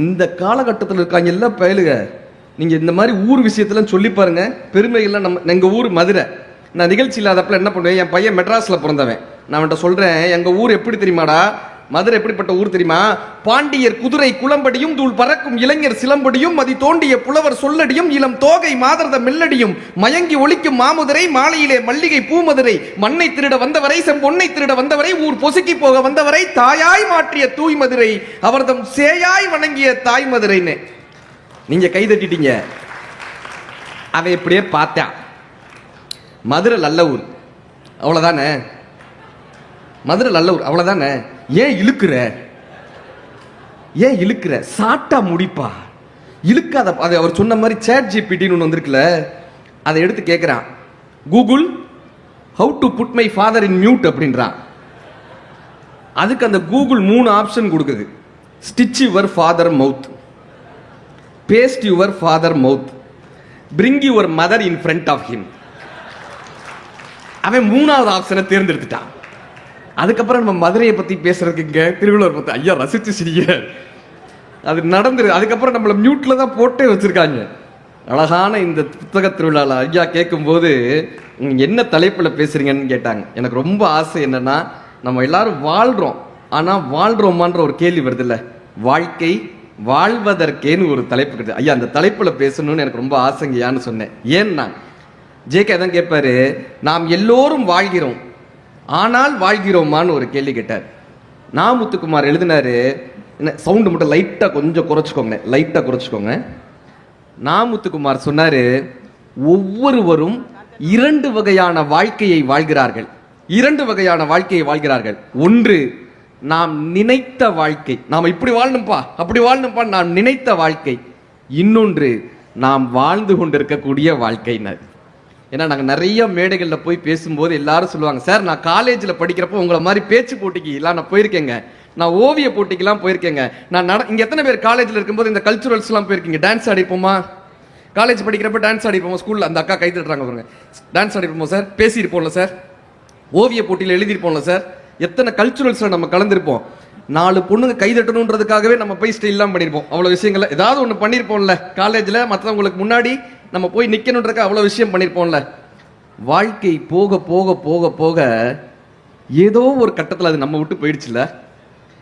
இந்த காலகட்டத்தில் இருக்காங்க எல்லாம் பயலுக. நீங்கள் இந்த மாதிரி ஊர் விஷயத்தெல்லாம் சொல்லி பாருங்க, பெருமைகள்லாம். எங்கள் ஊர் மதுரை. நான் நிகழ்ச்சி இல்லாதப்பல என்ன பண்ணுவேன், என் பையன் மெட்ராஸில் பிறந்தவன், நான் அவன்கிட்ட சொல்கிறேன், எங்கள் ஊர் எப்படி தெரியுமாடா, மதுரை எப்படிப்பட்ட ஊர் தெரியுமா, பாண்டியர் குதிரை குளம்படியும் தூள் பறக்கும் இளைஞர் சிலம்படியும் மதி தோண்டிய புலவர் சொல்லடியும் இளம் தோகை மாதர்த மெல்லடியும் மயங்கி ஒலிக்கும் மாமுதிரை மாலையிலே மல்லிகை பூமதுரை மண்ணை திருட வந்தவரை செம்பொன்னை திருட வந்தவரை ஊர் பொசுக்கி போக வந்தவரை தாயாய் மாற்றிய தூய் மதுரை அவர்தம் சேயாய் வணங்கிய தாய் மதுரைன்னு. நீங்க கை தட்டிட்டீங்க. அவன் இப்படியே பார்த்தான். மதுரை நல்ல ஊர் அவ்வளவுதானே, மதுரை நல்ல ஊர் அவ்வளவுதானே. ஏன் இழுக்கிற சாட்டா முடிப்பா, இழுக்காத. அது அவர் சொன்ன மாதிரி சேட் ஜிபிடின்னு ஒன்று வந்திருக்குல்ல, அதை எடுத்து கேட்குறான், Google how to put my father in mute அப்படின்றான். அதுக்கு அந்த கூகுள் 3 ஆப்ஷன் கொடுக்குது. Stitch your father mouth, paste your father mouth, bring your mother in front of him. அவன் 3வது ஆப்ஷனை தேர்ந்தெடுத்துட்டான். அதுக்கப்புறம் நம்ம மதுரையை பற்றி பேசுறதுக்கு இங்கே திருவள்ளுவர் பற்றி ஐயா ரசித்து சிரிங்க, அது நடந்துரு. அதுக்கப்புறம் நம்மளை மியூட்டில் தான் போட்டே வச்சுருக்காங்க. அழகான இந்த புத்தக திருவிழாவில் ஐயா கேட்கும்போது என்ன தலைப்பில் பேசுகிறீங்கன்னு கேட்டாங்க. எனக்கு ரொம்ப ஆசை என்னென்னா, நம்ம எல்லாரும் வாழ்கிறோம், ஆனால் வாழ்கிறோமான்ற ஒரு கேள்வி வருதுல்ல, வாழ்க்கை வாழ்வதற்கேன்னு ஒரு தலைப்பு கிடையாது. ஐயா அந்த தலைப்பில் பேசணும்னு எனக்கு ரொம்ப ஆசைங்கயான்னு சொன்னேன். ஏன்னா ஜேகே தான் கேட்பாரு, நாம் எல்லோரும் வாழ்கிறோம் ஆனால் வாழ்கிறோமான்னு ஒரு கேள்வி கேட்டார். நாமுத்துக்குமார் எழுதினாரு, என்ன சவுண்டு மட்டும் லைட்டாக கொஞ்சம் குறைச்சிக்கோங்க. நாமுத்துக்குமார் சொன்னார், ஒவ்வொருவரும் 2 வகையான வாழ்க்கையை வாழ்கிறார்கள். 2 வகையான வாழ்க்கையை வாழ்கிறார்கள். ஒன்று நாம் நினைத்த வாழ்க்கை, நாம் இப்படி வாழணும்பா அப்படி வாழணும்பா நாம் நினைத்த வாழ்க்கை. இன்னொன்று நாம் வாழ்ந்து கொண்டிருக்கக்கூடிய வாழ்க்கையினர். ஏன்னா நாங்கள் நிறைய மேடைகளில் போய் பேசும்போது எல்லாரும் சொல்லுவாங்க, சார் நான் காலேஜில் படிக்கிறப்போ உங்களை மாதிரி பேச்சு போட்டிக்கு எல்லாம் நான் போயிருக்கேங்க, நான் ஓவிய போட்டிக்கெல்லாம் போயிருக்கேங்க, நான் இங்கே எத்தனை பேர் காலேஜில் இருக்கும்போது இந்த கல்ச்சுரல்ஸ்லாம் போயிருக்கீங்க, டான்ஸ் ஆடிப்போமா, காலேஜ் படிக்கிறப்ப டான்ஸ் ஆடிப்போமா, ஸ்கூலில் அந்த அக்கா கை தட்டுறாங்க பாருங்க, டான்ஸ் ஆடிப்போமா சார், பேசியிருப்போம்ல சார், ஓவிய போட்டியில் எழுதியிருப்போம்ல சார், எத்தனை கல்ச்சுரல்ஸில் நம்ம கலந்துருப்போம். 4 பொண்ணுங்க கை தட்டணுன்றதுக்காகவே நம்ம போய் ஸ்டைல்லாம் பண்ணியிருப்போம். அவ்வளோ விஷயங்கள் ஏதாவது ஒன்று பண்ணியிருப்போம்ல காலேஜில், மற்றவங்களுக்கு முன்னாடி நம்ம போய் நிற்கணுன்றக்க அவ்வளோ விஷயம் பண்ணியிருப்போம்ல. வாழ்க்கை போக போக போக போக ஏதோ ஒரு கட்டத்தில் அது நம்ம விட்டு போயிடுச்சுல.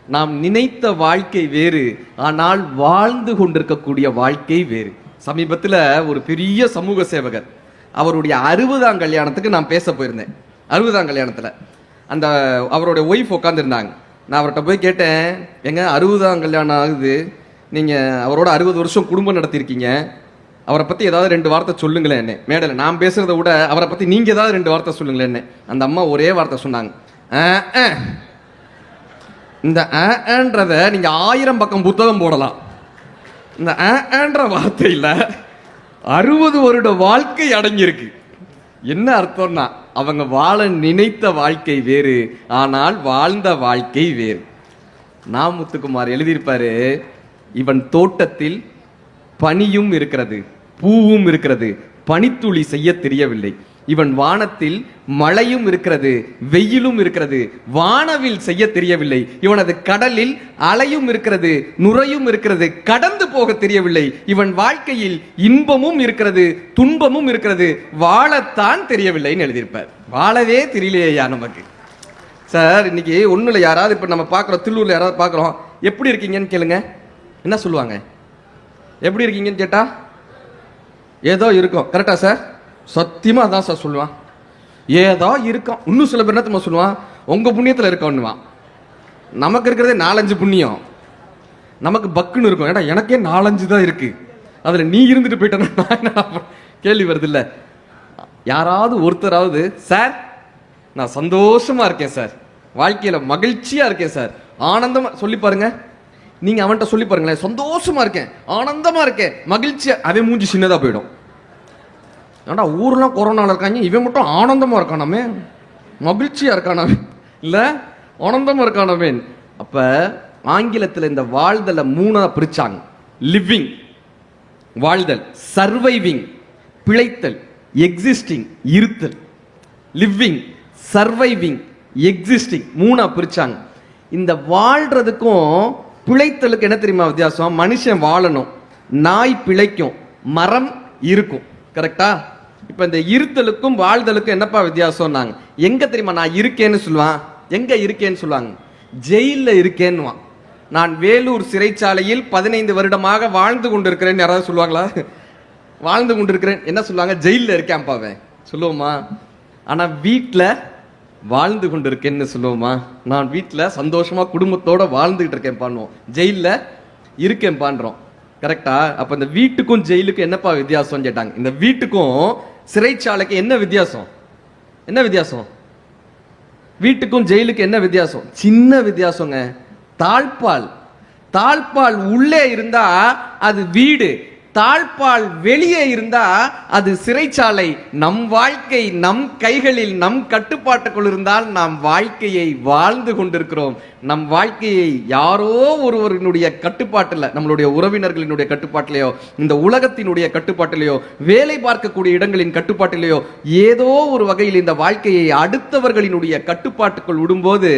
நாம் நினைத்த வாழ்க்கை வேறு, ஆனால் வாழ்ந்து கொண்டிருக்கக்கூடிய வாழ்க்கை வேறு. சமீபத்தில் ஒரு பெரிய சமூக சேவகர், அவருடைய 60ஆம் கல்யாணத்துக்கு நான் பேச போயிருந்தேன். 60ஆம் கல்யாணத்தில் அந்த அவருடைய ஒய்ஃப் உட்காந்துருந்தாங்க. நான் அவர்கிட்ட போய் கேட்டேன், எங்க 60ஆம் கல்யாணம் ஆகுது, நீங்கள் அவரோட 60 வருஷம் குடும்பம் நடத்தியிருக்கீங்க, அவரை பற்றி ஏதாவது 2 வார்த்தை சொல்லுங்களேன் என்ன. மேடையில் நான் பேசுகிறத விட அவரை பற்றி நீங்கள் ஏதாவது 2 வார்த்தை சொல்லுங்களேன் என்ன. அந்த அம்மா ஒரே வார்த்தை சொன்னாங்க, இந்த ஆன்றதை நீங்கள் 1000 பக்கம் புத்தகம் போடலாம், இந்த ஆன்ற வார்த்தையில் 60 வருட வாழ்க்கை அடங்கியிருக்கு. என்ன அர்த்தம்னா, அவங்க வாழ நினைத்த வாழ்க்கை வேறு, ஆனால் வாழ்ந்த வாழ்க்கை வேறு. நாமுத்துக்குமார் எழுதியிருப்பாரு, இவன் தோட்டத்தில் பனியும் இருக்கிறது, பூவும் இருக்கிறது, பனித்துளி செய்ய தெரியவில்லை. இவன் வானத்தில் மழையும் இருக்கிறது, வெயிலும் இருக்கிறது, வானவில் செய்ய தெரியவில்லை. இவனது கடலில் அலையும் இருக்கிறது, நுரையும் இருக்கிறது, கடந்து போக தெரியவில்லை. இவன் வாழ்க்கையில் இன்பமும் இருக்கிறது, துன்பமும் இருக்கிறது, வாழத்தான் தெரியவில்லைன்னு எழுதியிருப்பார். வாழவே தெரியலையா நமக்கு சார். இன்னைக்கு ஒன்றும் இல்லை, யாராவது இப்போ நம்ம பார்க்குறோம், திருவள்ளூரில் யாராவது பார்க்குறோம், எப்படி இருக்கீங்கன்னு கேளுங்க, என்ன சொல்லுவாங்க? எப்படி இருக்கீங்கன்னு கேட்டா ஏதோ இருக்கும். கரெக்டா சார்? சத்தியமாக அதான் சார் சொல்லுவான், ஏதோ இருக்கும். இன்னும் சில பேர் என்ன சொல்லுவான், உங்கள் புண்ணியத்தில் இருக்கணுவான். நமக்கு இருக்கிறதே 4-5 புண்ணியம், நமக்கு பக்குன்னு இருக்கும். ஏடா எனக்கே 4-5 தான் இருக்கு, அதில் நீ இருந்துட்டு போயிட்டேன்னா கேள்வி வருது இல்லை. யாராவது ஒருத்தராவது, சார் நான் சந்தோஷமா இருக்கேன் சார், வாழ்க்கையில் மகிழ்ச்சியாக இருக்கேன் சார், ஆனந்தமாக சொல்லி பாருங்க. நீங்கள் அவன்கிட்ட சொல்லி பாருங்களேன், சந்தோஷமா இருக்கேன், ஆனந்தமா இருக்கேன், மகிழ்ச்சியா, அவன் மூஞ்சி சின்னதாக போயிடும். ஏன்னா ஊர்லாம் கொரோனாவில் இருக்காங்க, இவன் மட்டும் ஆனந்தமாக இருக்கானாமே, மகிழ்ச்சியாக இருக்கானாவே, இல்லை ஆனந்தமாக இருக்கானாமே. அப்போ ஆங்கிலத்தில் இந்த வாழ்தலை 3ஆக பிரிச்சாங்க. லிவிங் வாழ்தல், சர்வைவிங் பிழைத்தல், எக்ஸிஸ்டிங் இருத்தல். லிவிங், சர்வைவிங், எக்ஸிஸ்டிங் 3ஆக பிரிச்சாங்க. இந்த வாழ்றதுக்கும் பிழைத்தலுக்கு என்ன தெரியுமா வித்தியாசம்? மனுஷன் வாழணும், நாய் பிழைக்கும், மரம் இருக்கும். கரெக்டா? இப்ப இந்த இருத்தலுக்கும் வாழ்தலுக்கும் என்னப்பா வித்தியாசம்? நாங்க எங்க தெரியுமா நான் இருக்கேன்னு சொல்லுவான், எங்க இருக்கேன்னு சொல்லுவாங்க, ஜெயில இருக்கேன்னு. நான் வேலூர் சிறைச்சாலையில் 15 வருடமாக வாழ்ந்து கொண்டிருக்கிறேன் யாராவது சொல்லுவாங்களா? வாழ்ந்து கொண்டிருக்கிறேன் என்ன சொல்லுவாங்க? ஜெயில இருக்கேன் பாவேன் சொல்லுவோமா? ஆனா வீட்டில் வாழ்ந்து கொண்டிருக்கேன்னு சொல்லுவோமா? நான் வீட்டில் சந்தோஷமா குடும்பத்தோட வாழ்ந்துகிட்டு இருக்கேன் பண்ணுவோம், ஜெயில இருக்கேன் பான்றோம். கரெக்டா? அப்ப இந்த வீட்டுக்கும் ஜெயிலுக்கும் என்னப்பா வித்தியாசம் கேட்டாங்க. இந்த வீட்டுக்கும் சிறைச்சாலைக்கு என்ன வித்தியாசம்? என்ன வித்தியாசம்? வீட்டுக்கும் ஜெயிலுக்கு என்ன வித்தியாசம்? சின்ன வித்தியாசங்க. தாழ்பால், தாழ்பால் உள்ளே இருந்தா அது வீடு, தாழ்பால் வெளியே இருந்தா அது சிறைச்சாலை. நம் வாழ்க்கை நம் கைகளில் நம் கட்டுப்பாட்டுக்குள் இருந்தால் நாம் வாழ்க்கையை வாழ்ந்து கொண்டிருக்கிறோம். நம் வாழ்க்கையை யாரோ ஒருவரினுடைய கட்டுப்பாட்டில், நம்மளுடைய உறவினர்களினுடைய கட்டுப்பாட்டிலேயோ, இந்த உலகத்தினுடைய கட்டுப்பாட்டிலேயோ, வேலை பார்க்கக்கூடிய இடங்களின் கட்டுப்பாட்டிலேயோ, ஏதோ ஒரு வகையில் இந்த வாழ்க்கையை அடுத்தவர்களினுடைய கட்டுப்பாட்டுக்குள் விடும்போது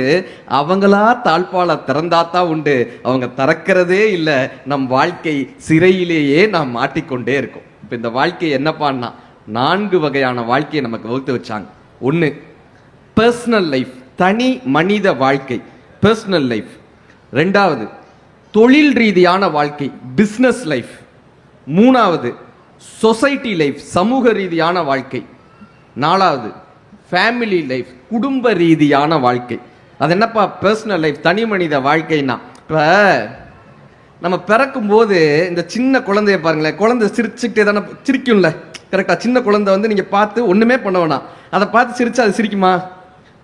அவங்களா தாழ்பால திறந்தாத்தான் உண்டு. அவங்க திறக்கிறதே இல்லை. நம் வாழ்க்கை சிறையிலேயே நாம் மாட்டிக்கொண்டே இருக்கும். இப்ப இந்த வாழ்க்கை என்னப்பான்னா 4 வகையான வாழ்க்கையை நமக்கு வகுத்து வச்சாங்க. 1 பர்சனல் லைஃப், தனி மனித வாழ்க்கை, பர்சனல் லைஃப். 2வது தொழில் ரீதியான வாழ்க்கை, பிசினஸ் லைஃப். 3வது சொசைட்டி லைஃப், சமூக ரீதியான வாழ்க்கை. 4வது ஃபேமிலி லைஃப், குடும்ப ரீதியான வாழ்க்கை. அது என்னப்பா பர்சனல் லைஃப், தனி மனித வாழ்க்கைன்னா? இப்ப நம்ம பிறக்கும் போது இந்த சின்ன குழந்தைய பாருங்களேன், குழந்தை சிரிச்சுக்கிட்டே தானே சிரிக்கும்ல. கரெக்டா? சின்ன குழந்தை வந்து நீங்க பார்த்து ஒண்ணுமே பண்ண வேணாம், அதை பார்த்து சிரிச்சா அது சிரிக்குமா?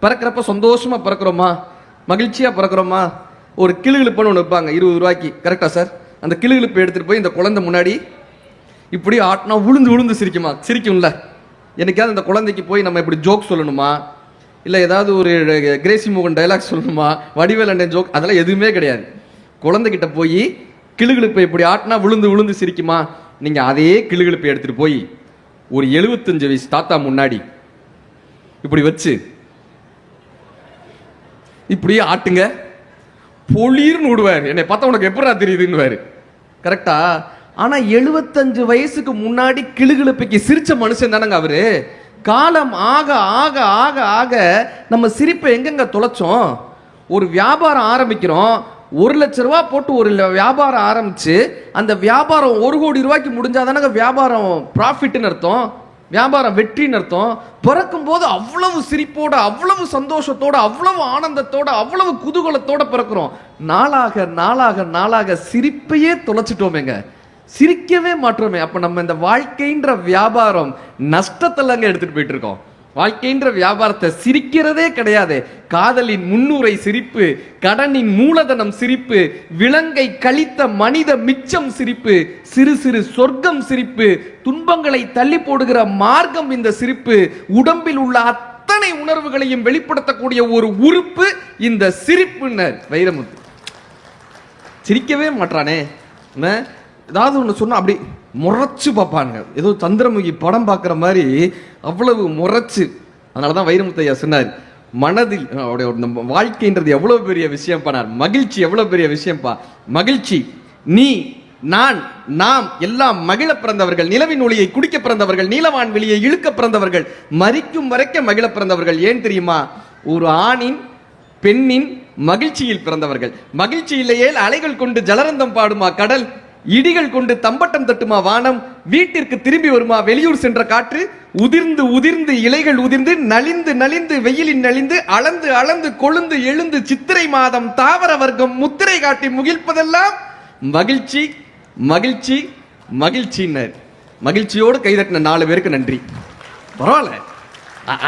பிறக்கிறப்ப சந்தோஷமா பிறக்கிறோமா? மகிழ்ச்சியா பிறக்கிறோமா? ஒரு கிளுகிழுப்புன்னு ஒன்று வைப்பாங்க 20 ரூபாய்க்கு. கரெக்டா சார்? அந்த கிளுகிழுப்பு எடுத்துட்டு போய் இந்த குழந்தை முன்னாடி இப்படி ஆட்டினா உளுந்து உளுந்து சிரிக்குமா? சிரிக்கும்ல. என்னைக்காவது அந்த குழந்தைக்கு போய் நம்ம இப்படி ஜோக் சொல்லணுமா, இல்லை ஏதாவது ஒரு கிரேசி மோகன் டைலாக் சொல்லணுமா, வடிவேல் அண்ணன் ஜோக், அதெல்லாம் எதுவுமே கிடையாது. குழந்தைகிட்ட போய் கிளுகிழுப்பை இப்படி ஆட்டினா விழுந்து விழுந்து சிரிக்குமா? நீங்க அதே கிளுகிழுப்பை எடுத்துட்டு போய் ஒரு 75 வயசு தாத்தா முன்னாடி இப்படி வச்சு இப்படியே ஆட்டுங்க, பொலிர்னு விடுவார். என்னை பார்த்தா உனக்கு எப்படா தெரியுதுன்னு. கரெக்டா? ஆனா 75 வயசுக்கு முன்னாடி கிளுகிழுப்பைக்கு சிரிச்ச மனுஷன் தானங்க அவரு. காலம் ஆக ஆக ஆக ஆக நம்ம சிரிப்பை எங்கெங்க தொலைச்சோம்? ஒரு வியாபாரம் ஆரம்பிக்கிறோம், 1 லட்ச ரூபா போட்டு ஒரு வியாபாரம் ஆரம்பிச்சு அந்த வியாபாரம் 1 கோடி ரூபாய்க்கு முடிஞ்சாதானங்க வியாபாரம் ப்ராஃபிட்னு அர்த்தம், வியாபாரம் வெற்றின்னு அர்த்தம். பிறக்கும் போது அவ்வளவு சிரிப்போட, அவ்வளவு சந்தோஷத்தோட, அவ்வளவு ஆனந்தத்தோட, அவ்வளவு குதூகலத்தோட பிறக்கிறோம். நாளாக நாளாக நாளாக சிரிப்பையே தொலைச்சிட்டோமேங்க, சிரிக்கவே மாற்றோமே. அப்ப நம்ம இந்த வாழ்க்கைன்ற வியாபாரம் நஷ்டத்திலங்க எடுத்துட்டு போயிட்டு இருக்கோம். வாழ்க்கைன்ற வியாபாரத்தை சிரிக்கிறதே கிடையாது. காதலின் முன்னுரை சிரிப்பு, கடனின் மூலதனம் சிரிப்பு, விலங்கை கழித்த மனித மிச்சம் சிரிப்பு, சிறு சிறு சொர்க்கம் சிரிப்பு, துன்பங்களை தள்ளி போடுகிற மார்க்கம் இந்த சிரிப்பு, உடம்பில் உள்ள அத்தனை உணர்வுகளையும் வெளிப்படுத்தக்கூடிய ஒரு உறுப்பு இந்த சிரிப்புன்னர் வைரமுத்து. சிரிக்கவே மாட்டானே. ஏதாவது ஒன்று சொன்னா அப்படி முறைச்சு பார்ப்பானுங்க, ஏதோ சந்திரமுகி படம் பார்க்குற மாதிரி அவ்வளவு முறைச்சு. அதனால தான் வைரமுத்தையா சொன்னார், மனதில் நம்ம வாழ்க்கைன்றது எவ்வளோ பெரிய விஷயம் பண்ணார். மகிழ்ச்சி எவ்வளோ பெரிய விஷயம்ப்பா. மகிழ்ச்சி நீ நான் நாம் எல்லாம் மகிழ பிறந்தவர்கள், நிலவின் ஒளியை குடிக்க பிறந்தவர்கள், நீலவான் வெளியை இழுக்க பிறந்தவர்கள், மரிக்கும் வரைக்கும் மகிழ பிறந்தவர்கள். ஏன் தெரியுமா? ஒரு ஆணின் பெண்ணின் மகிழ்ச்சியில் பிறந்தவர்கள். மகிழ்ச்சி இல்லையே அலைகள் கொண்டு ஜலரந்தம் பாடுமா கடல், இடிகள் கொண்டு தம்பட்டம் தட்டுமா வானம், வீட்டிற்கு திரும்பி வருமா வெளியூர் சென்ற காற்று, உதிர்ந்து உதிர்ந்து இலைகள் உதிர்ந்து நலிந்து நலிந்து வெயிலின் நலிந்து அளந்து அளந்து கொழுந்து எழுந்து சித்திரை மாதம் தாவர வர்க்கம் முத்திரை காட்டி முகிழ்ப்பதெல்லாம் மகிழ்ச்சி மகிழ்ச்சி மகிழ்ச்சினர். மகிழ்ச்சியோடு கைதட்டின 4 பேருக்கு நன்றி. பரவாயில்ல,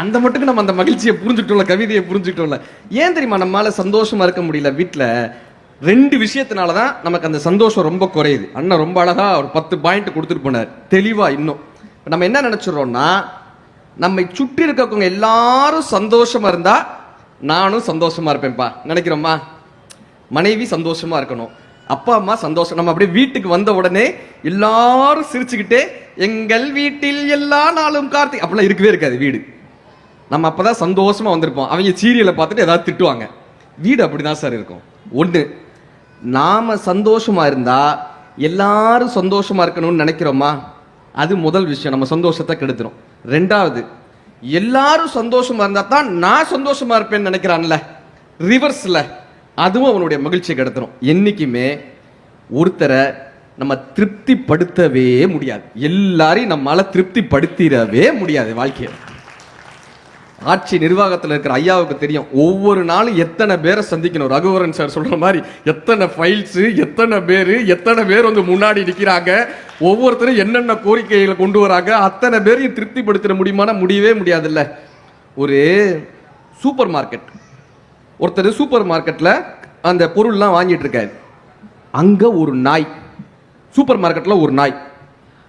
அந்த மட்டுக்கு நம்ம அந்த மகிழ்ச்சியை புரிஞ்சுக்கிட்டோம்ல, கவிதையை புரிஞ்சுக்கிட்டோம்ல. ஏன் தெரியுமா நம்மளால சந்தோஷமா இருக்க முடியல? வீட்டில் 2 விஷயத்தினால தான் நமக்கு அந்த சந்தோஷம் ரொம்ப குறையுது. அண்ணன் ரொம்ப அழகா ஒரு 10 பாயிண்ட் கொடுத்துட்டு போனார் தெளிவா. இன்னும் நம்ம என்ன நினைச்சிடறோம்னா, நம்மை சுற்றி இருக்கவங்க எல்லாரும் சந்தோஷமா இருந்தா நானும் சந்தோஷமா இருப்பேன்ப்பா நினைக்கிறோமா? மனைவி சந்தோஷமா இருக்கணும், அப்பா அம்மா சந்தோஷம். நம்ம அப்படியே வீட்டுக்கு வந்த உடனே எல்லாரும் சிரிச்சுக்கிட்டே எங்கள் வீட்டில் எல்லா நாளும் கார்த்திக் அப்படிலாம் இருக்கவே இருக்காது வீடு. நம்ம அப்பதான் சந்தோஷமா வந்திருப்போம். அவங்க சீரியலை பார்த்துட்டு ஏதாவது திட்டுவாங்க. வீடு அப்படிதான் சார் இருக்கும். 1 நாம சந்தோஷமா இருந்தா எல்லாரும் சந்தோஷமா இருக்கணும்னு நினைக்கிறோமா? அது முதல் விஷயம், நம்ம சந்தோஷத்தை கெடுத்துரும். ரெண்டாவது, எல்லாரும் சந்தோஷமா இருந்தா தான் நான் சந்தோஷமா இருப்பேன்னு நினைக்கிறான்ல, ரிவர்ஸ்ல, அதுவும் அவனுடைய மகிழ்ச்சியை கெடுத்துரும். என்னைக்குமே ஒருத்தரை நம்ம திருப்திப்படுத்தவே முடியாது, எல்லாரையும் நம்மளால திருப்திப்படுத்திடவே முடியாது வாழ்க்கையில். ஆட்சி நிர்வாகத்தில் இருக்கிற ஐயாவுக்கு தெரியும், ஒவ்வொரு நாளும் எத்தனை பேரை சந்திக்கணும். ரகுவரன் சார் சொல்ற மாதிரி எத்தனை ஃபைல்ஸ், எத்தனை பேர் வந்து முன்னாடி நிற்கிறாங்க, ஒவ்வொருத்தரும் என்னென்ன கோரிக்கைகளை கொண்டு வராங்க, அத்தனை பேரையும் திருப்திப்படுத்திட முடியுமானா முடியவே முடியாதுல்ல. ஒரு சூப்பர் மார்க்கெட், ஒருத்தர் சூப்பர் மார்க்கெட்ல அந்த பொருள்லாம் வாங்கிட்டு இருக்காரு. அங்க ஒரு நாய், சூப்பர் மார்க்கெட்ல ஒரு நாய்,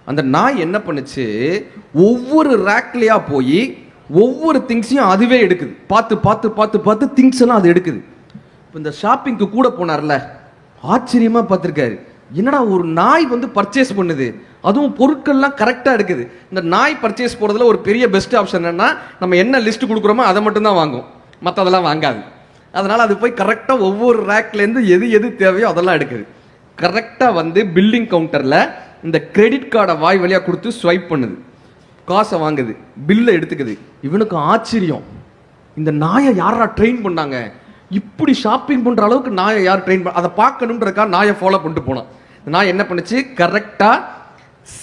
அந்த நாய் என்ன பண்ணுச்சு, ஒவ்வொரு ரேக்லயா போய் ஒவ்வொரு திங்ஸையும் அதுவே எடுக்குது. பார்த்து பார்த்து பார்த்து பார்த்து திங்ஸ் எல்லாம் அது எடுக்குது. இப்போ இந்த ஷாப்பிங்க்கு கூட போனார்ல, ஆச்சரியமா பார்த்துருக்காரு, என்னடா ஒரு நாய் வந்து பர்ச்சேஸ் பண்ணுது, அதுவும் பொருட்கள்லாம் கரெக்டாக எடுக்குது. இந்த நாய் பர்ச்சேஸ் போகிறதுல ஒரு பெரிய பெஸ்ட் ஆப்ஷன் என்னன்னா, நம்ம என்ன லிஸ்ட் கொடுக்குறோமோ அதை மட்டும் தான் வாங்கும், மற்றதெல்லாம் வாங்காது. அதனால அது போய் கரெக்டாக ஒவ்வொரு ரேக்லேருந்து எது தேவையோ அதெல்லாம் எடுக்குது. கரெக்டாக வந்து பில்லிங் கவுண்டரில் இந்த கிரெடிட் கார்டை வாய் வழியாக கொடுத்து ஸ்வைப் பண்ணுது, காசை வாங்குது, பில்லை எடுத்துக்குது. இவனுக்கு ஆச்சரியம், இந்த நாயை யாரா ட்ரெயின் பண்ணாங்க, இப்படி ஷாப்பிங் பண்ற அளவுக்கு நாயை யார் ட்ரெயின் பண்ண, அதை பார்க்கணுன்றதுக்காக நாயை ஃபாலோ பண்ணிட்டு போனான். நாய் என்ன பண்ணுச்சு, கரெக்டா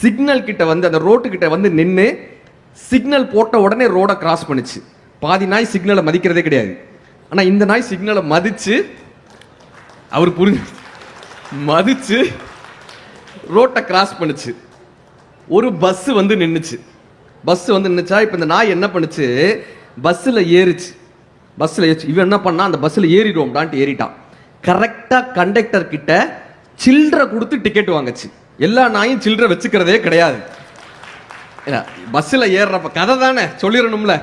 சிக்னல் கிட்ட வந்து அந்த ரோட்டு கிட்ட வந்து நின்று சிக்னல் போட்ட உடனே ரோடை கிராஸ் பண்ணுச்சு. பாதி நாய் சிக்னலை மதிக்கிறதே கிடையாது, ஆனா இந்த நாய் சிக்னலை மதிச்சு, அவர் புரிஞ்சு மதிச்சு ரோட்டை கிராஸ் பண்ணுச்சு. ஒரு பஸ் வந்து நின்றுச்சு. பஸ் வந்து நின்றுச்சா, இப்போ இந்த நாய் என்ன பண்ணுச்சு, பஸ்ஸில் ஏறிச்சு. இவன் என்ன பண்ணா, அந்த பஸ்ஸில் ஏறிடுவோம்டான்ட்டு ஏறிட்டான். கரெக்டாக கண்டக்டர் கிட்ட சில்லறை கொடுத்து டிக்கெட் வாங்குச்சு. எல்லா நாயும் சில்லறை வச்சுக்கிறதே கிடையாது. பஸ்ஸில் ஏறுறப்ப கதை தானே சொல்லிடணும்ல.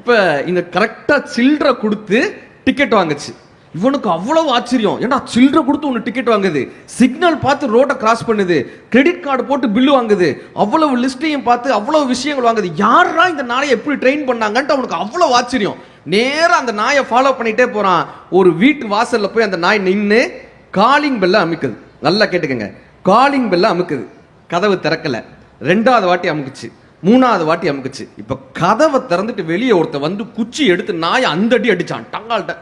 இப்போ இந்த கரெக்டாக சில்லறை கொடுத்து டிக்கெட் வாங்குச்சு. இவனுக்கு அவ்வளவு ஆச்சரியம், ஏன்னா சில்லறை கொடுத்து ஒன்று டிக்கெட் வாங்குது, சிக்னல் பார்த்து ரோட்டை கிராஸ் பண்ணுது, கிரெடிட் கார்டு போட்டு பில்லு வாங்குது, அவ்வளவு லிஸ்ட்டையும் பார்த்து அவ்வளவு விஷயங்கள் வாங்குது. யாரா இந்த நாயை எப்படி ட்ரெயின் பண்ணாங்கன்ட்டு அவனுக்கு அவ்வளவு ஆச்சரியம். நேராக அந்த நாயை ஃபாலோ பண்ணிட்டே போறான். ஒரு வீட்டு வாசல்ல போய் அந்த நாய் நின்று காலிங் பெல்ல அமுக்குது. நல்லா கேட்டுக்கங்க, காலிங் பெல்ல அமுக்குது. கதவு திறக்கல. ரெண்டாவது வாட்டி அமுக்குச்சு, மூணாவது வாட்டி அமுக்குச்சு. இப்ப கதவை திறந்துட்டு வெளியே ஒருத்த வந்து குச்சி எடுத்து நாயை அந்த அடி அடிச்சான் டங்கால்ட்ட.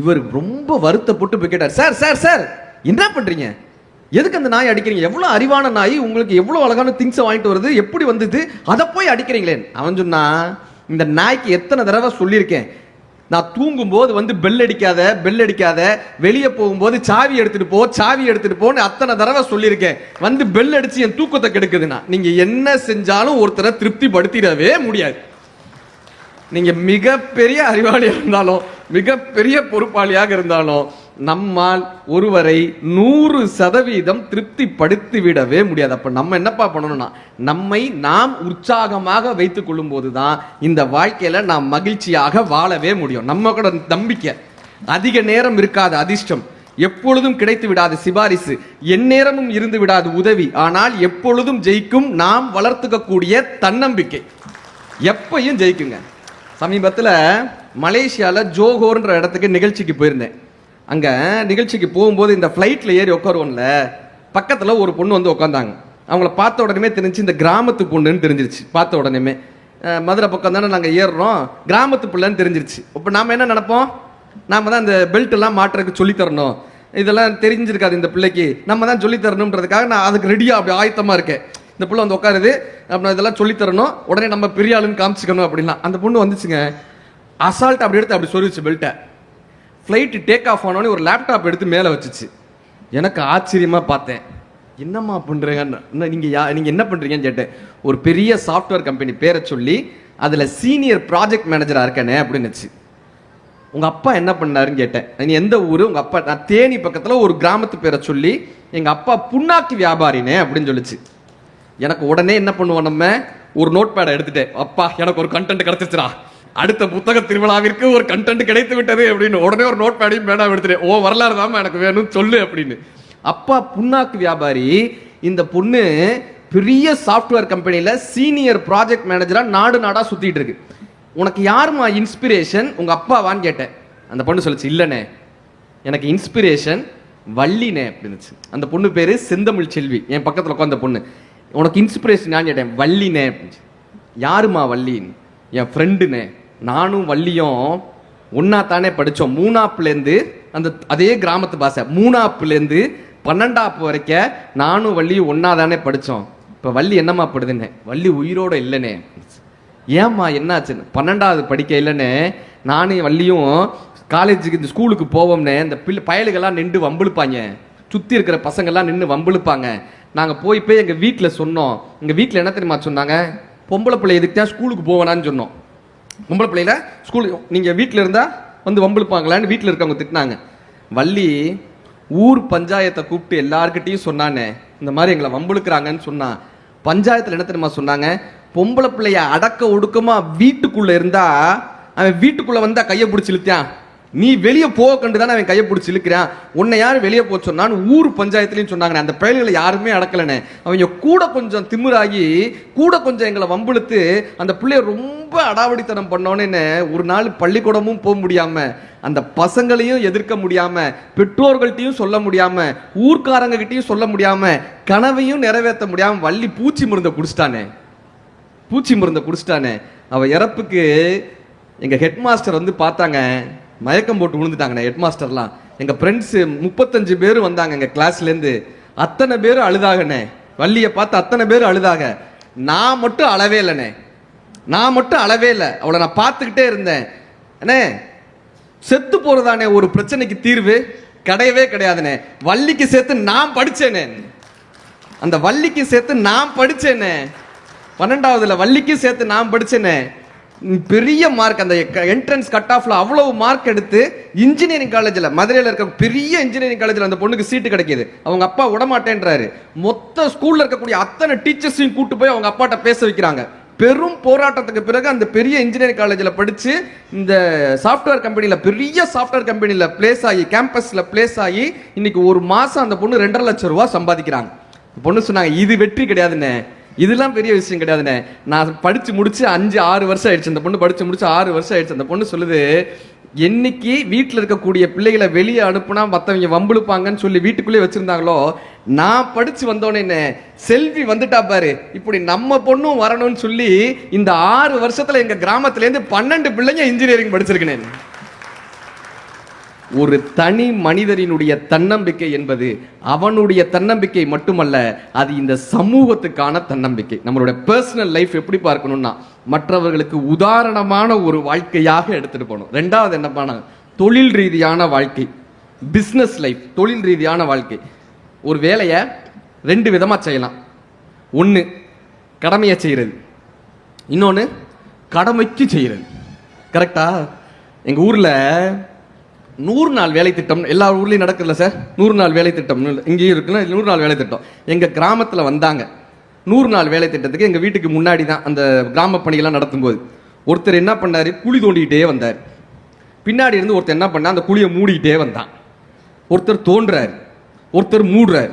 இவர் ரொம்ப வருத்தப்பட்டு போய் கேட்டார், சார் சார் சார் என்ன பண்றீங்க, எதுக்கு அந்த நாய் அடிக்கிறீங்க, எவ்வளவு அறிவான நாய், உங்களுக்கு எவ்வளவு அழகான திங்ஸை வாங்கிட்டு வருது, எப்படி வந்தது, அதை போய் அடிக்கிறீங்களே. அவன் சொன்னா, இந்த நாய்க்கு எத்தனை தடவை சொல்லியிருக்கேன், நான் தூங்கும் போது வந்து பெல் அடிக்காத, வெளியே போகும்போது சாவி எடுத்துட்டு போன்னு அத்தனை தடவை சொல்லியிருக்கேன், வந்து பெல் அடிச்சு என் தூக்கத்தை கெடுக்குதுன்னா. நீங்க என்ன செஞ்சாலும் ஒருத்தரை திருப்திப்படுத்திடவே முடியாது. நீங்க மிகப்பெரிய அறிவாளியாக இருந்தாலும், மிகப்பெரிய பொறுப்பாளியாக இருந்தாலும், நம்மால் ஒருவரை 100% திருப்திப்படுத்திவிடவே முடியாது. அப்ப நம்ம என்னப்பா பண்ணணும்னா, நம்மை நாம் உற்சாகமாக வைத்துக் கொள்ளும் போதுதான் இந்த வாழ்க்கையில நாம் மகிழ்ச்சியாக வாழவே முடியும். நம்ம கூட நம்பிக்கை, அதிக நேரம் இருக்காது அதிர்ஷ்டம், எப்பொழுதும் கிடைத்து விடாது சிபாரிசு, எந்நேரமும் இருந்து விடாது உதவி, ஆனால் எப்பொழுதும் ஜெயிக்கும் நாம் வளர்த்துக்க கூடிய தன்னம்பிக்கை எப்பையும் ஜெயிக்குங்க. சமீபத்தில் மலேசியாவில் ஜோஹோர்ன்ற இடத்துக்கு நிகழ்ச்சிக்கு போயிருந்தேன். அங்கே நிகழ்ச்சிக்கு போகும்போது இந்த ஃப்ளைட்டில் ஏறி உட்காருவோம்ல, பக்கத்தில் ஒரு பொண்ணு வந்து உட்காந்தாங்க. அவங்கள பார்த்த உடனே தெரிஞ்சு இந்த கிராமத்து பொண்ணுன்னு தெரிஞ்சிருச்சு. பார்த்த உடனே மதுரை பக்கம் தானே நாங்கள் ஏறுறோம், கிராமத்து பிள்ளைன்னு தெரிஞ்சிருச்சு. இப்போ நாம் என்ன நினைப்போம், நாம் தான் இந்த பெல்ட் எல்லாம் மாட்டுறதுக்கு சொல்லித்தரணும், இதெல்லாம் தெரிஞ்சிருக்காது இந்த பிள்ளைக்கு, நம்ம தான் சொல்லித்தரணுன்றதுக்காக நான் அதுக்கு ரெடியாக அப்படி ஆயத்தமாக இருக்கேன். இந்த பிள்ளை வந்து உட்காருது, அப்புறம் இதெல்லாம் சொல்லித்தரணும், உடனே நம்ம பெரிய ஆளுன்னு காமிச்சிக்கணும் அப்படின்னா. அந்த பொண்ணு வந்துச்சுங்க, அசால்ட் அப்படி எடுத்து அப்படி சொல்லிச்சு பெல்ட்டை. ஃப்ளைட்டு டேக் ஆஃப் ஆனோடனே ஒரு லேப்டாப் எடுத்து மேலே வச்சுச்சு. எனக்கு ஆச்சரியமாக பார்த்தேன், என்னம்மா பண்ணுறீங்கன்னு. நீங்கள் என்ன பண்ணுறீங்கன்னு கேட்டேன். ஒரு பெரிய சாஃப்ட்வேர் கம்பெனி பேரை சொல்லி அதில் சீனியர் ப்ராஜெக்ட் மேனேஜராக இருக்கேனே அப்படின்னுச்சு. உங்கள் அப்பா என்ன பண்ணாருன்னு கேட்டேன். நீ எந்த ஊர், உங்கள் அப்பா, நான் தேனி பக்கத்தில் ஒரு கிராமத்து பேரை சொல்லி எங்கள் அப்பா புண்ணாக்கு வியாபாரினே அப்படின்னு சொல்லிச்சு. எனக்கு உடனே என்ன பண்ணுவோம், நம்ம ஒரு நோட் பேடை எடுத்துட்டேன், அப்பா எனக்கு ஒரு கண்டென்ட் கிடைச்சிச்சுடா, அடுத்த புத்தக திருவிழாவிற்கு ஒரு கண்டென்ட் கிடைத்து விட்டது அப்படின்னு உடனே ஒரு நோட் பேடையும் பேடா எடுத்துட்டேன். ஓ வரலாறு தான் எனக்கு வேணும் சொல்லு அப்படின்னு. அப்பா புண்ணாக்கு வியாபாரி, இந்த பொண்ணு பெரிய சாஃப்ட்வேர் கம்பெனியில் சீனியர் ப்ராஜெக்ட் மேனேஜராக நாடாக சுற்றிட்டு இருக்கு. உனக்கு யாருமா இன்ஸ்பிரேஷன், உங்கள் அப்பாவான்னு கேட்டேன். அந்த பொண்ணு சொல்லிச்சு, இல்லைண்ணே எனக்கு இன்ஸ்பிரேஷன் வள்ளினே அப்படின்னுச்சு. அந்த பொண்ணு பேரு செந்தமிழ் செல்வி, என் பக்கத்துல உட்காந்த பொண்ணு. உனக்கு இன்ஸ்பிரேஷன் நான் கேட்டேன். வள்ளினே அப்படின்னு. யாருமா வள்ளின்னு? என் ஃப்ரெண்டுனே. நானும் வள்ளியும் ஒன்னா தானே படித்தோம். மூணாப்புலேருந்து அந்த அதே கிராமத்து பாஷை. மூணாப்புலேருந்து 12ஆப்பு வரைக்கும் நானும் வள்ளியும் ஒன்னா தானே படித்தோம். இப்போ வள்ளி என்னம்மா படுதுன்னு. வள்ளி உயிரோட இல்லைனே. ஏம்மா என்னாச்சுன்னு. 12ஆவது படிக்க இல்லைன்னு நானும் வள்ளியும் காலேஜுக்கு இந்த ஸ்கூலுக்கு போவோம்னே இந்த பயலுகள்லாம் நின்று வம்பிழுப்பாங்க, சுற்றி இருக்கிற பசங்கள்லாம் நின்று வம்பிழுப்பாங்க. நாங்கள் போய் எங்கள் வீட்டில் சொன்னோம். எங்கள் வீட்டில் என்ன தெரியுமா சொன்னாங்க? பொம்பளை பிள்ளை எதுக்கு தான் ஸ்கூலுக்கு போவேனான்னு சொன்னோம். பொம்பளை பிள்ளையில ஸ்கூல் நீங்கள் வீட்டில் இருந்தால் வந்து வம்பிழுப்பாங்களான்னு வீட்டில் இருக்கவங்க திட்டினாங்க. வள்ளி ஊர் பஞ்சாயத்தை கூப்பிட்டு எல்லாருக்கிட்டையும் சொன்னானே இந்த மாதிரி எங்களை வம்பிழுக்கிறாங்கன்னு சொன்னான். பஞ்சாயத்தில் என்ன தெரியுமா சொன்னாங்க? பொம்பளை பிள்ளைய அடக்க ஒடுக்கமா வீட்டுக்குள்ளே இருந்தா அவன் வீட்டுக்குள்ளே வந்தால் கையை பிடிச்சி இழுத்தான், நீ வெளியே போக கண்டு தானே அவன் கையை பிடிச்சி இழுக்கிறான், உன்னை யாரும் வெளியே போக சொன்னான்னு ஊர் பஞ்சாயத்துலையும் சொன்னாங்க. அந்த பயல்களை யாருமே அடக்கலனே. அவங்க கூட கொஞ்சம் திமிராகி கூட கொஞ்சம் எங்களை வம்பிழுத்து அந்த பிள்ளைய ரொம்ப அடாவடித்தனம் பண்ணோன்னு ஒரு நாள் பள்ளிக்கூடமும் போக முடியாம, அந்த பசங்களையும் எதிர்க்க முடியாம, பெற்றோர்கள்ட்டையும் சொல்ல முடியாம, ஊர்க்காரங்க கிட்டையும் சொல்ல முடியாம, கனவையும் நிறைவேற்ற முடியாம வள்ளி பூச்சி மருந்தை குடிச்சிட்டானே. பூச்சி மருந்தை குடிச்சிட்டானே. அவ இறப்புக்கு எங்க ஹெட் மாஸ்டர் வந்து பார்த்தாங்க, மயக்கம் போட்டு விழுந்துட்டாங்கண்ணே. ஹெட் மாஸ்டர்லாம் எங்க ஃப்ரெண்ட்ஸு 35 பேர் வந்தாங்க எங்க கிளாஸ்லேருந்து. அத்தனை பேர் அழுதாகண்ணே. வள்ளியை பார்த்து அத்தனை பேர் அழுதாக. நான் மட்டும் அழவே இல்லைண்ணே. நான் மட்டும் அழவே இல்லை. அவளை நான் பார்த்துக்கிட்டே இருந்தேன். அண்ணே செத்து போறதானே ஒரு பிரச்சனைக்கு தீர்வு? கிடையவே கிடையாதுண்ணே. வள்ளிக்கு சேர்த்து நான் படிச்சேனே. அந்த வள்ளிக்கு சேர்த்து நான் படிச்சேனே. 12ஆவதுல வள்ளிக்கு சேர்த்து நான் படிச்சேனே. பெரிய மார்க், அந்த என்ட்ரன்ஸ் கட் ஆஃப்ல அவ்வளவு மார்க் எடுத்து இன்ஜினியரிங் காலேஜில், மதுரையில் இருக்க பெரிய இன்ஜினியரிங் காலேஜில் அந்த பொண்ணுக்கு சீட்டு கிடைக்கிது. அவங்க அப்பா விடமாட்டேன்றாரு. மொத்த ஸ்கூல்ல இருக்கக்கூடிய அத்தனை டீச்சர்ஸையும் கூட்டு போய் அவங்க அப்பாட்ட பேச வைக்கிறாங்க. பெரும் போராட்டத்துக்கு பிறகு அந்த பெரிய இன்ஜினியரிங் காலேஜில் படித்து இந்த சாஃப்ட்வேர் கம்பெனியில், பெரிய சாஃப்ட்வேர் கம்பெனியில் பிளேஸ் ஆகி, கேம்பஸில் பிளேஸ் ஆகி இன்னைக்கு ஒரு மாதம் அந்த பொண்ணு 2.5 லட்சம் ரூபா சம்பாதிக்கிறாங்க. பொண்ணு சொன்னாங்க, இது வெற்றி கிடையாதுன்னு, இதெல்லாம் பெரிய விஷயம் கிடையாதுண்ணே. நான் படிச்சு முடிச்சு 5-6 வருஷம் ஆயிடுச்சு. அந்த பொண்ணு படிச்சு முடிச்சு 6 வருஷம் ஆயிடுச்சு. அந்த பொண்ணு சொல்லுது, என்னைக்கு வீட்டில் இருக்கக்கூடிய பிள்ளைகளை வெளியே அனுப்புனா மற்றவங்க வம்பிழுப்பாங்கன்னு சொல்லி வீட்டுக்குள்ளே வச்சிருந்தாங்களோ, நான் படிச்சு வந்தோன்னே செல்வி வந்துட்டா பாரு, இப்படி நம்ம பொண்ணும் வரணும்னு சொல்லி இந்த 6 வருஷத்துல எங்க கிராமத்திலேருந்து 12 பிள்ளைங்க இன்ஜினியரிங் படிச்சிருக்கேன். ஒரு தனி மனிதரினுடைய தன்னம்பிக்கை என்பது அவனுடைய தன்னம்பிக்கை மட்டுமல்ல, அது இந்த சமூகத்துக்கான தன்னம்பிக்கை. நம்மளுடைய பர்சனல் லைஃப் எப்படி பார்க்கணும்னா மற்றவர்களுக்கு உதாரணமான ஒரு வாழ்க்கையாக எடுத்துட்டு போகணும். 2வது என்ன பண்ண, தொழில் ரீதியான வாழ்க்கை, பிஸ்னஸ் லைஃப், தொழில் ரீதியான வாழ்க்கை. ஒரு வேலையை 2 விதமாக செய்யலாம். ஒன்று கடமையை செய்கிறது, இன்னொன்று கடமைக்கு செய்கிறது. கரெக்டா? எங்கள் ஊரில் 100 நாள் வேலை திட்டம் எல்லா ஊர்லேயும் நடக்குதுல்ல சார். 100 நாள் வேலை திட்டம் இங்கேயும் இருக்குன்னா 100 நாள் வேலை திட்டம் எங்கள் கிராமத்தில் வந்தாங்க. 100 நாள் வேலை திட்டத்துக்கு எங்கள் வீட்டுக்கு முன்னாடி தான் அந்த கிராம பணிகள்லாம் நடத்தும்போது ஒருத்தர் என்ன பண்ணார், குழி தோண்டிக்கிட்டே வந்தார். பின்னாடி இருந்து ஒருத்தர் என்ன பண்ணா, அந்த குழியை மூடிக்கிட்டே வந்தான். ஒருத்தர் தோன்றாரு, ஒருத்தர் மூடுறாரு,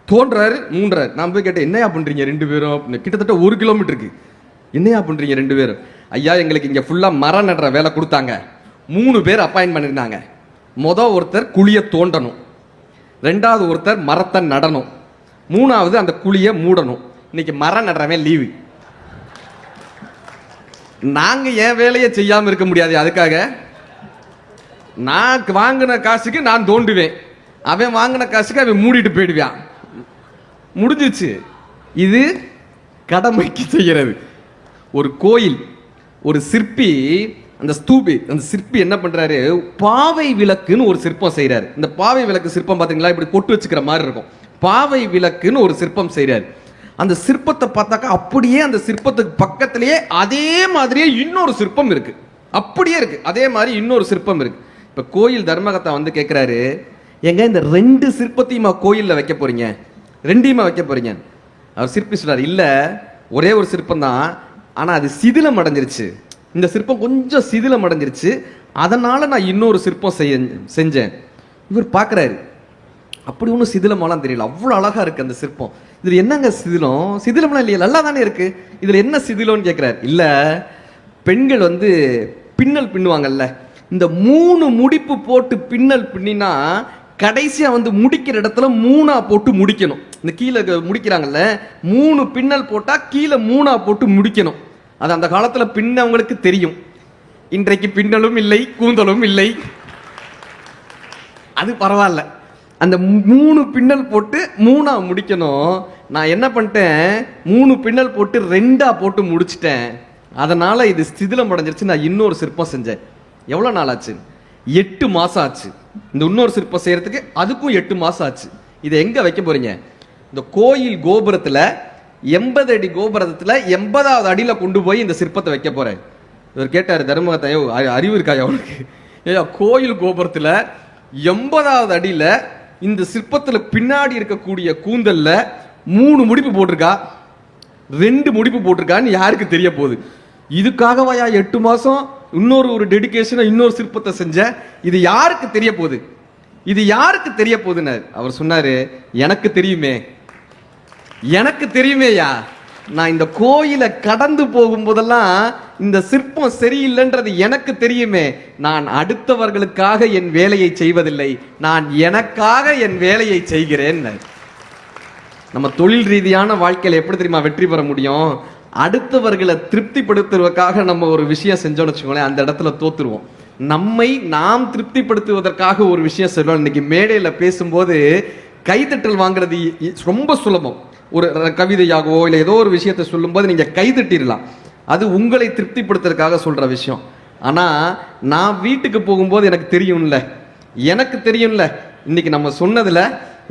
தோன்றாரு, மூன்றாரு. நான் போய் கேட்டேன், என்னையா பண்ணுறீங்க 2 பேரும் அப்படின்னு. கிட்டத்தட்ட 1 கிலோமீட்டருக்கு. என்னையா பண்ணுறீங்க 2 பேரும்? ஐயா எங்களுக்கு இங்கே ஃபுல்லாக மரம் நடுற வேலை கொடுத்தாங்க, 3 பேர் அப்பாயின்ட் பண்ணியிருந்தாங்க. ஒருத்தர் குழியை தோண்டணும், 2வது ஒருத்தர் மரத்தை நடணும், 3வது அந்த குழியை மூடணும். இன்னைக்கு மரம் நடுறவன் லீவு. நாங்க என் வேலையை செய்யாம இருக்க முடியாது. அதுக்காக நான் வாங்கின காசுக்கு நான் தோண்டுவேன், அவன் வாங்கின காசுக்கு அவன் மூடிட்டு போயிடுவான். முடிஞ்சிச்சு. இது கடமைக்கு செய்கிறது. ஒரு கோயில், ஒரு சிற்பி, அந்த சிற்பி என்ன பண்றாரு, பாவை விளக்குன்னு ஒரு சிற்பம் செய்யறாரு. இந்த பாவை விளக்கு சிற்பம் பாத்தீங்களா, இப்படி பொட்டு வச்சுக்கிற மாதிரி இருக்கும். பாவை விளக்குன்னு ஒரு சிற்பம் செய்யறாரு. அந்த சிற்பத்தை பார்த்தாக்கா அப்படியே அந்த சிற்பத்துக்கு பக்கத்திலேயே அதே மாதிரியே இன்னொரு சிற்பம் இருக்கு. அப்படியே இருக்கு, அதே மாதிரி இன்னொரு சிற்பம் இருக்கு. இப்ப கோயில் தர்மகர்த்தா வந்து கேட்கிறாரு, எங்க இந்த 2 சிற்பத்தையுமா கோயில்ல வைக்க போறீங்க, 2யுமா வைக்க போறீங்க? அவர் சிற்பி சொல்றாரு, இல்ல ஒரே ஒரு சிற்பம் தான், ஆனா அது சிதிலம் அடைஞ்சிருச்சு. இந்த சிற்பம் கொஞ்சம் சிதிலம் அடைஞ்சிருச்சு, அதனால நான் இன்னொரு சிற்பம் செஞ்சேன். இவர் பார்க்குறாரு, அப்படி ஒன்றும் சிதிலமாலாம் தெரியல, அவ்வளோ அழகா இருக்கு அந்த சிற்பம். இதில் என்னங்க சிதிலம்? சிதிலம்லாம் இல்லையா, நல்லா தானே இருக்கு, இதில் என்ன சிதிலம்னு கேட்குறாரு. இல்லை, பெண்கள் வந்து பின்னல் பின்னுவாங்கல்ல, இந்த 3 முடிப்பு போட்டு பின்னல் பின்னினா கடைசியா வந்து முடிக்கிற இடத்துல 3 போட்டு முடிக்கணும். இந்த கீழே முடிக்கிறாங்கல்ல, 3 பின்னல் போட்டா கீழே 3 போட்டு முடிக்கணும். அது அந்த காலத்துல பின்னவங்களுக்கு தெரியும். இன்றைக்கு பின்னலும் இல்லை, கூந்தலும் இல்லை. அது பரவாயில்ல. அந்த 3 பின்னல் போட்டு 3 முடிக்கணும். நான் என்ன பண்ணிட்டேன், 3 பின்னல் போட்டு 2 போட்டு முடிச்சிட்டேன். அதனால இது சிதிலம் அடைஞ்சிருச்சு. நான் இன்னொரு சிற்பம் செஞ்சேன். எவ்வளவு நாள் ஆச்சு? 8 மாசம் ஆச்சு. இந்த இன்னொரு சிற்பம் செய்யறதுக்கு அதுக்கும் 8 மாசம் ஆச்சு. இதை எங்க வைக்க போறீங்க? இந்த கோயில் கோபுரத்துல 80 அடி கோபுரத்துல 80வது அடியில கொண்டு போய் இந்த சிற்பத்தை வைக்க போறேன். இவர் கேட்டாரு, தர்மகத்தையோ அறிவு இருக்கா அவனுக்கு? ஏயா, கோயில் கோபுரத்துல 80வது அடியில இந்த சிற்பத்துல பின்னாடி இருக்கக்கூடிய கூந்தல்ல 3 முடிப்பு போட்டிருக்கா, 2 முடிப்பு போட்டிருக்கான்னு யாருக்கு தெரிய போகுது? இதுக்காகவாயா 8 மாசம் இன்னொரு டெடிகேஷன் இன்னொரு சிற்பத்தை செஞ்ச? இது யாருக்கு தெரிய போகுது? இது யாருக்கு தெரிய போகுதுன்னு அவர் சொன்னாரு. எனக்கு தெரியுமே, எனக்கு தெரியுமேயா. நான் இந்த கோயிலை கடந்து போகும்போதெல்லாம் இந்த சிற்பம் சரியில்லைன்றது எனக்கு தெரியுமே. நான் அடுத்தவர்களுக்காக என் வேலையை செய்வதில்லை, நான் எனக்காக என் வேலையை செய்கிறேன். நம்ம தொழில் ரீதியான வாழ்க்கையில எப்படி தெரியுமா வெற்றி பெற முடியும்? அடுத்தவர்களை திருப்திப்படுத்துவதற்காக நம்ம ஒரு விஷயம் செஞ்சோம்னு வச்சுக்கோங்களேன், அந்த இடத்துல தோத்துருவோம். நம்மை நாம் திருப்திப்படுத்துவதற்காக ஒரு விஷயம் செய்வோம். இன்னைக்கு மேடையில பேசும்போது கைதட்டல் வாங்குறது ரொம்ப சுலபம். ஒரு கவிதையாகவோ இல்லை ஏதோ ஒரு விஷயத்தை சொல்லும்போது நீங்க கைதட்டிடலாம். அது உங்களை திருப்திப்படுத்துறதுக்காக சொல்ற விஷயம். ஆனா நான் வீட்டுக்கு போகும்போது எனக்கு தெரியும்ல, எனக்கு தெரியும்ல, இன்னைக்கு நம்ம சொன்னதுல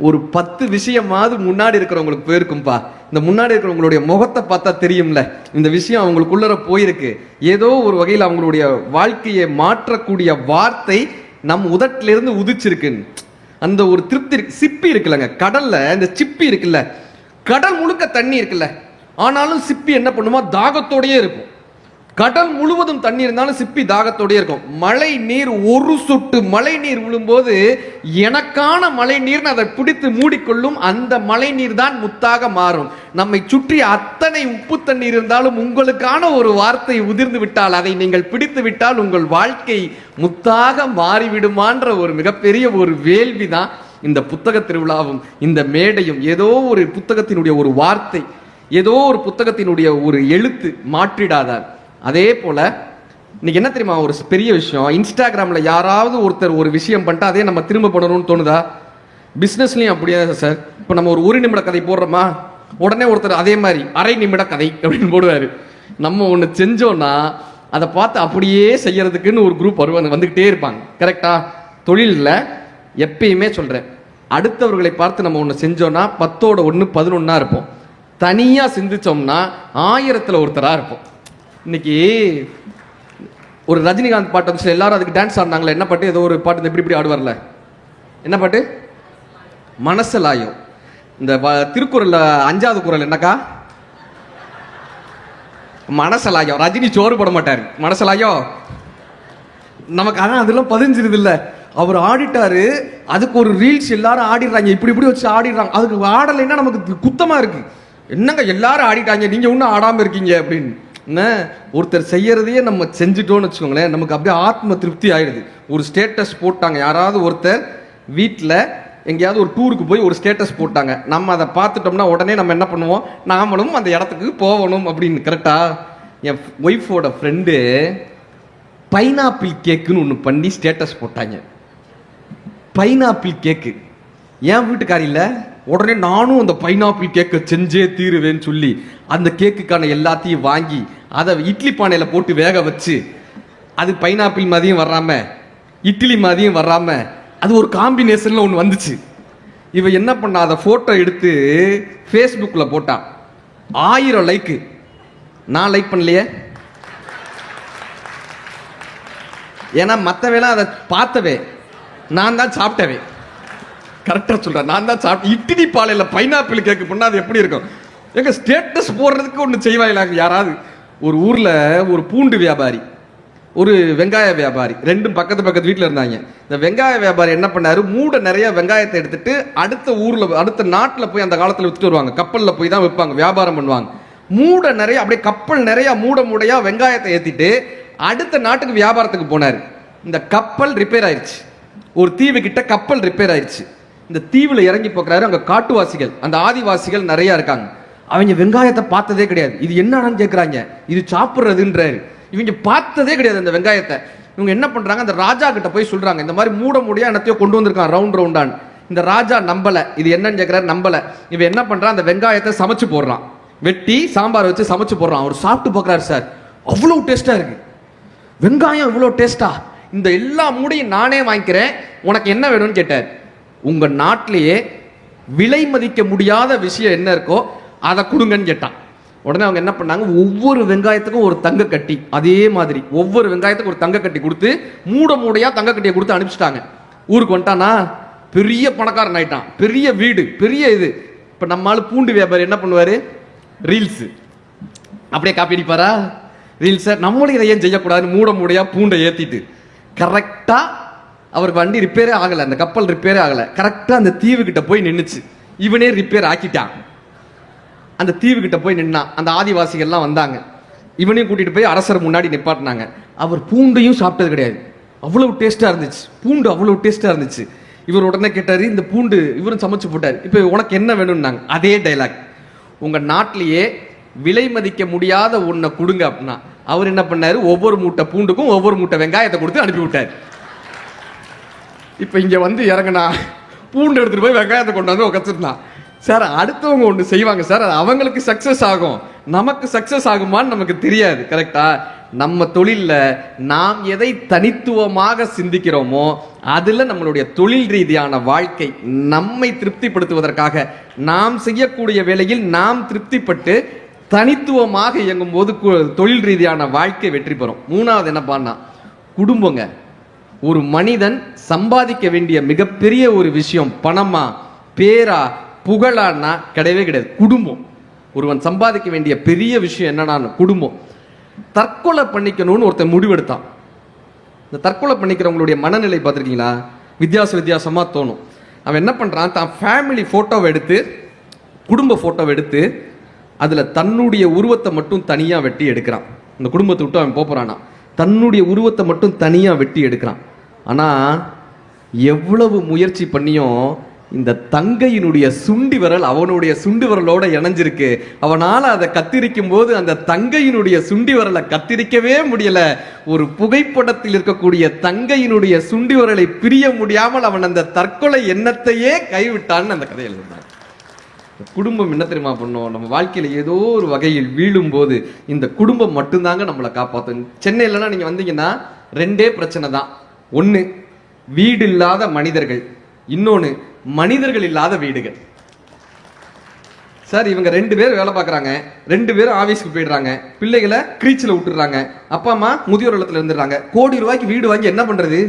ஒரு 10 விஷயமாவது முன்னாடி இருக்கிறவங்களுக்கு போயிருக்கும்பா. இந்த முன்னாடி இருக்கிறவங்களுடைய முகத்தை பார்த்தா தெரியும்ல, இந்த விஷயம் அவங்களுக்குள்ள போயிருக்கு. ஏதோ ஒரு வகையில் அவங்களுடைய வாழ்க்கையை மாற்றக்கூடிய வார்த்தை நம் உதட்டிலிருந்து உதிச்சிருக்குன்னு அந்த ஒரு திருப்தி இருக்கு. சிப்பி இருக்குல்லங்க கடல்ல, இந்த சிப்பி இருக்குல்ல, கடல் முழுக்க தண்ணி இருக்குல்ல, ஆனாலும் சிப்பி என்ன பண்ணுமா, தாகத்தோடயே இருக்கும். கடல் முழுவதும் தண்ணி இருந்தாலும் சிப்பி தாகத்தோடயே இருக்கும். மழை நீர், ஒரு சொட்டு மழை நீர் விழும்போது எனக்கான மழை நீர் அதை பிடித்து மூடிக்கொள்ளும். அந்த மழை நீர் தான் முத்தாக மாறும். நம்மை சுற்றி அத்தனை உப்பு தண்ணீர் இருந்தாலும் உங்களுக்கான ஒரு வார்த்தை உதிர்ந்து விட்டால், அதை நீங்கள் பிடித்து விட்டால் உங்கள் வாழ்க்கை முத்தாக மாறிவிடுமான்ற ஒரு மிகப்பெரிய ஒரு வேள்வி தான் இந்த புத்தக திருவிழாவும் இந்த மேடையும். ஏதோ ஒரு புத்தகத்தினுடைய ஒரு வார்த்தை, ஏதோ ஒரு புத்தகத்தினுடைய ஒரு எழுத்து மாற்றிடாதார். அதே போல இன்னைக்கு என்ன தெரியுமா ஒரு பெரிய விஷயம், இன்ஸ்டாகிராம்ல யாராவது ஒருத்தர் ஒரு விஷயம் பண்ணிட்டா அதே நம்ம திரும்ப பண்ணணும்னு தோணுதா? பிசினஸ்லயும் அப்படியே சார். இப்போ நம்ம ஒரு 1 நிமிட கதை போடுறோமா, உடனே ஒருத்தர் அதே மாதிரி அரை நிமிட கதை அப்படின்னு போடுவாரு. நம்ம ஒன்று செஞ்சோம்னா அதை பார்த்து அப்படியே செய்யறதுக்குன்னு ஒரு குரூப் வந்துகிட்டே இருப்பாங்க. கரெக்டா? தொழிலில் எப்பயுமே சொல்றேன், அடுத்தவர்களை பார்த்து நம்ம ஒன்று செஞ்சோம்னா 10ஓட 1 11 இருப்போம். தனியா சிந்திச்சோம்னா 1000ல் ஒருத்தரா இருப்போம். இன்னைக்கு ஒரு ரஜினிகாந்த் பாட்டு வந்துச்சு, எல்லாரும் அதுக்கு டான்ஸ் ஆடினாங்களே. என்ன பாட்டு? ஏதோ ஒரு பாட்டு எப்படி இப்படி ஆடுவார்ல, என்ன பாட்டு? மனசலாயம். இந்த திருக்குறள்ல 5வது குறள் என்னக்கா? மனசலாயம். ரஜினி சோறு போட மாட்டாரு, மனசலாயம் நமக்கு. அதான் அதெல்லாம் பதிஞ்சிருது இல்ல. அவர் ஆடிட்டாரு, அதுக்கு ஒரு ரீல்ஸ் எல்லாரும் ஆடிடுறாங்க, இப்படி இப்படி வச்சு ஆடிடுறாங்க. அதுக்கு ஆடலைன்னா நமக்கு குத்தமா இருக்கு. என்னங்க எல்லாரும் ஆடிட்டாங்க, நீங்க இன்னும் ஆடாம இருக்கீங்க அப்படின்னு. ஒருத்தர் செய்யறதையே நம்ம செஞ்சுட்டோம்னு வச்சுக்கோங்களேன், நமக்கு அப்படியே ஆத்ம திருப்தி ஆயிடுது. ஒரு ஸ்டேட்டஸ் போட்டாங்க, யாராவது ஒருத்தர் வீட்டில் எங்கேயாவது ஒரு டூருக்கு போய் ஒரு ஸ்டேட்டஸ் போட்டாங்க, நம்ம அதை பார்த்துட்டோம்னா உடனே நம்ம என்ன பண்ணுவோம், நாமளும் அந்த இடத்துக்கு போகணும் அப்படின்னு. கரெக்டா? என் ஒய்ஃபோட ஃப்ரெண்டு பைனாப்பிள் கேக்குன்னு ஒன்று பண்ணி ஸ்டேட்டஸ் போட்டாங்க. பைனாப்பிள் கேக்கு. என் வீட்டுக்காரி இல்லை, உடனே நானும் அந்த பைனாப்பிள் கேக்கை செஞ்சே தீருவேன்னு சொல்லி அந்த கேக்குக்கான எல்லாத்தையும் வாங்கி அதை இட்லி பானையில் போட்டு வேக வச்சு, அது பைனாப்பிள் மாதிரியும் வராம இட்லி மாதிரியும் வராம அது ஒரு காம்பினேஷன்ல ஒன்று வந்துச்சு. இவ என்ன பண்ணா, அதை போட்டோ எடுத்து ஃபேஸ்புக்கில் போட்டா. 1000 லைக்கு. நான் லைக் பண்ணலையே, ஏன்னா மற்றவேலாம் அதை பார்த்தவே, நான் தான் சாப்பிட்டவே. கரெக்டா சொல்றேன், நான் தான் சாப்பிட்டு இட்லி பாலையில பைனாப்பிள் கேக்கு பண்ணா அது எப்படி இருக்கும்? எங்க ஸ்டேட்டஸ் போடுறதுக்கு ஒன்று செய்வாங்க யாராவது. ஒரு ஊர்ல ஒரு பூண்டு வியாபாரி, ஒரு வெங்காய வியாபாரி, ரெண்டும் பக்கத்து பக்கத்து வீட்டில் இருந்தாங்க. இந்த வெங்காய வியாபாரி என்ன பண்ணாரு, மூட நிறைய வெங்காயத்தை எடுத்துட்டு அடுத்த ஊர்ல அடுத்த நாட்டில் போய் அந்த காலத்தில் வித்துட்டு வருவாங்க. கப்பலில் போய் தான் விற்பாங்க, வியாபாரம் பண்ணுவாங்க. மூட நிறைய அப்படியே கப்பல் நிறைய மூடையா வெங்காயத்தை ஏற்றிட்டு அடுத்த நாட்டுக்கு வியாபாரத்துக்கு போனார். இந்த கப்பல் ரிப்பேர் ஆயிடுச்சு. ஒரு தீவு கிட்ட கப்பல் ரிப்பேர் ஆயிடுச்சு. இந்த தீவுல இறங்கி போக்குறாரு. அங்க காட்டுவாசிகள், அந்த ஆதிவாசிகள் நிறைய இருக்காங்க. அவங்க வெங்காயத்தை பார்த்ததே கிடையாது. இது என்னன்னு கேட்குறாங்க. இது சாப்பிட்றதுன்றாரு. இவங்க பார்த்ததே கிடையாது அந்த வெங்காயத்தை. இவங்க என்ன பண்றாங்க, அந்த ராஜா கிட்ட போய் சொல்றாங்க, இந்த மாதிரி மூட முடியா என்னத்தையோ கொண்டு வந்திருக்கான் ரவுண்ட் ரவுண்டான். இந்த ராஜா நம்பல, இது என்னன்னு கேட்கிறாரு, நம்பல. இவன் என்ன பண்றான், அந்த வெங்காயத்தை சமைச்சு போடுறான், வெட்டி சாம்பார் வச்சு சமைச்சு போடுறான். அவர் சாப்பிட்டு பார்க்குறாரு, சார் அவ்வளவு டேஸ்டா இருக்கு, வெங்காயம் இவ்வளவு டேஸ்டா, இந்த எல்லா மூடையும் நானே வாங்கிக்கிறேன், உனக்கு என்ன வேணும்னு கேட்டார். உங்க நாட்டிலேயே விலை மதிக்க முடியாத விஷயம் என்ன இருக்கோ அதை கொடுங்கன்னு கேட்டான். உடனே அவங்க என்ன பண்ணாங்க, ஒவ்வொரு வெங்காயத்துக்கும் ஒரு தங்க கட்டி, அதே மாதிரி ஒவ்வொரு வெங்காயத்துக்கும் ஒரு தங்க கட்டி கொடுத்து மூட மூடையா தங்க கட்டியை கொடுத்து அனுப்பிச்சிட்டாங்க. ஊருக்கு வந்துட்டானா பெரிய பணக்காரன் ஆயிட்டான், பெரிய வீடு, பெரிய இது. இப்ப நம்மளால பூண்டு வியாபாரி என்ன பண்ணுவாரு, ரீல்ஸ் அப்படியே காப்பி அடிப்பாரா, ரீல்ஸை நம்மளும் இதை ஏன் செய்யக்கூடாதுன்னு மூட மூடையா பூண்டை ஏத்திட்டு கரெக்டா அவருக்கு வண்டி ரிப்பேரே ஆகலை, அந்த கப்பல் ரிப்பேரே ஆகலை, கரெக்டாக அந்த தீவு கிட்ட போய் நின்றுச்சு. இவனே ரிப்பேர் ஆக்கிட்டான். அந்த தீவு கிட்ட போய் நின்னான். அந்த ஆதிவாசிகள்லாம் வந்தாங்க, இவனையும் கூட்டிட்டு போய் அரசர் முன்னாடி நிப்பாட்டினாங்க. அவர் பூண்டையும் சாப்பிட்டது கிடையாது, அவ்வளவு டேஸ்டா இருந்துச்சு, பூண்டு அவ்வளவு டேஸ்டா இருந்துச்சு. இவர் உடனே கேட்டாரு, இந்த பூண்டு இவரும் சமைச்சு போட்டார், இப்போ உனக்கு என்ன வேணும்னாங்க. அதே டைலாக், உங்க நாட்டிலேயே விலை மதிக்க முடியாத ஒன்றை கொடுங்க அப்படின்னா அவர் என்ன பண்ணாரு, ஒவ்வொரு மூட்டை பூண்டுக்கும் ஒவ்வொரு மூட்டை வெங்காயத்தை கொடுத்து அனுப்பி விட்டார். இப்ப இங்க வந்து இறங்கினா பூண்டு எடுத்துட்டு போய் வெங்காயத்தை கொண்டு வந்து உட்காந்துருந்தான். சார் அடுத்தவங்க ஒன்று செய்வாங்க சார், அது அவங்களுக்கு சக்சஸ் ஆகும், நமக்கு சக்சஸ் ஆகுமான்னு நமக்கு தெரியாது. கரெக்டா? நம்ம தொழில்ல நாம் எதை தனித்துவமாக சிந்திக்கிறோமோ அதுல நம்மளுடைய தொழில் ரீதியான வாழ்க்கை நம்மை திருப்திப்படுத்துவதற்காக நாம் செய்யக்கூடிய வேளையில் நாம் திருப்திப்பட்டு தனித்துவமாக இயங்கும் போது தொழில் ரீதியான வாழ்க்கை வெற்றி பெறும். மூணாவது என்ன பண்ணா, குடும்பங்க. ஒரு மனிதன் சம்பாதிக்க வேண்டிய மிகப்பெரிய ஒரு விஷயம் பணமா பேரா புகழான்னா கிடையவே கிடையாது, குடும்பம். ஒருவன் சம்பாதிக்க வேண்டிய பெரிய விஷயம் என்னன்னா குடும்பம். தற்கொலை பண்ணிக்கணும்னு ஒருத்தன் முடிவெடுத்தான். இந்த தற்கொலை பண்ணிக்கிறவங்களுடைய மனநிலை பார்த்துருக்கீங்களா, வித்தியாசமா தோணும். அவன் என்ன பண்றான், தான் ஃபேமிலி போட்டோவை எடுத்து, குடும்ப போட்டோவை எடுத்து அதுல தன்னுடைய உருவத்தை மட்டும் தனியா வெட்டி எடுக்கிறான். இந்த குடும்பத்தை விட்டு அவன் போறானா, தன்னுடைய உருவத்தை மட்டும் தனியா வெட்டி எடுக்கிறான். ஆனா எவ்வளவு முயற்சி பண்ணியும் இந்த தங்கையினுடைய சுண்டி விரல் அவனுடைய சுண்டி விரலோட இணைஞ்சிருக்கு. அவனால அதை கத்திரிக்கும் போது அந்த தங்கையினுடைய சுண்டி விரலை கத்திரிக்கவே முடியல. ஒரு புகைப்படத்தில் இருக்கக்கூடிய தங்கையினுடைய சுண்டி விரலை பிரிய முடியாமல் அவன் அந்த தற்கொலை எண்ணத்தையே கைவிட்டான்னு அந்த கதையில் இருந்தான். குடும்பம் என்ன தெரியுமா பண்ணும், நம்ம வாழ்க்கையில ஏதோ ஒரு வகையில் வீழும் போது இந்த குடும்பம் மட்டும்தாங்க நம்மளை காப்பாற்றும். சென்னையிலலாம் நீங்க வந்தீங்கன்னா ரெண்டே பிரச்சனை தான். ஒன்று வீடு இல்லாத மனிதர்கள், இன்னொன்று மனிதர்கள் இல்லாத வீடுகள். சார் இவங்க ரெண்டு பேரும் வேலை பார்க்குறாங்க, ரெண்டு பேரும் ஆஃபீஸ்க்கு போயிடுறாங்க, பிள்ளைகளை கிரீச்சில் விட்டுறாங்க, அப்பா அம்மா முதியோர் இல்லத்தில் இருந்துடுறாங்க. கோடி ரூபாய்க்கு வீடு வாங்கி என்ன பண்றது,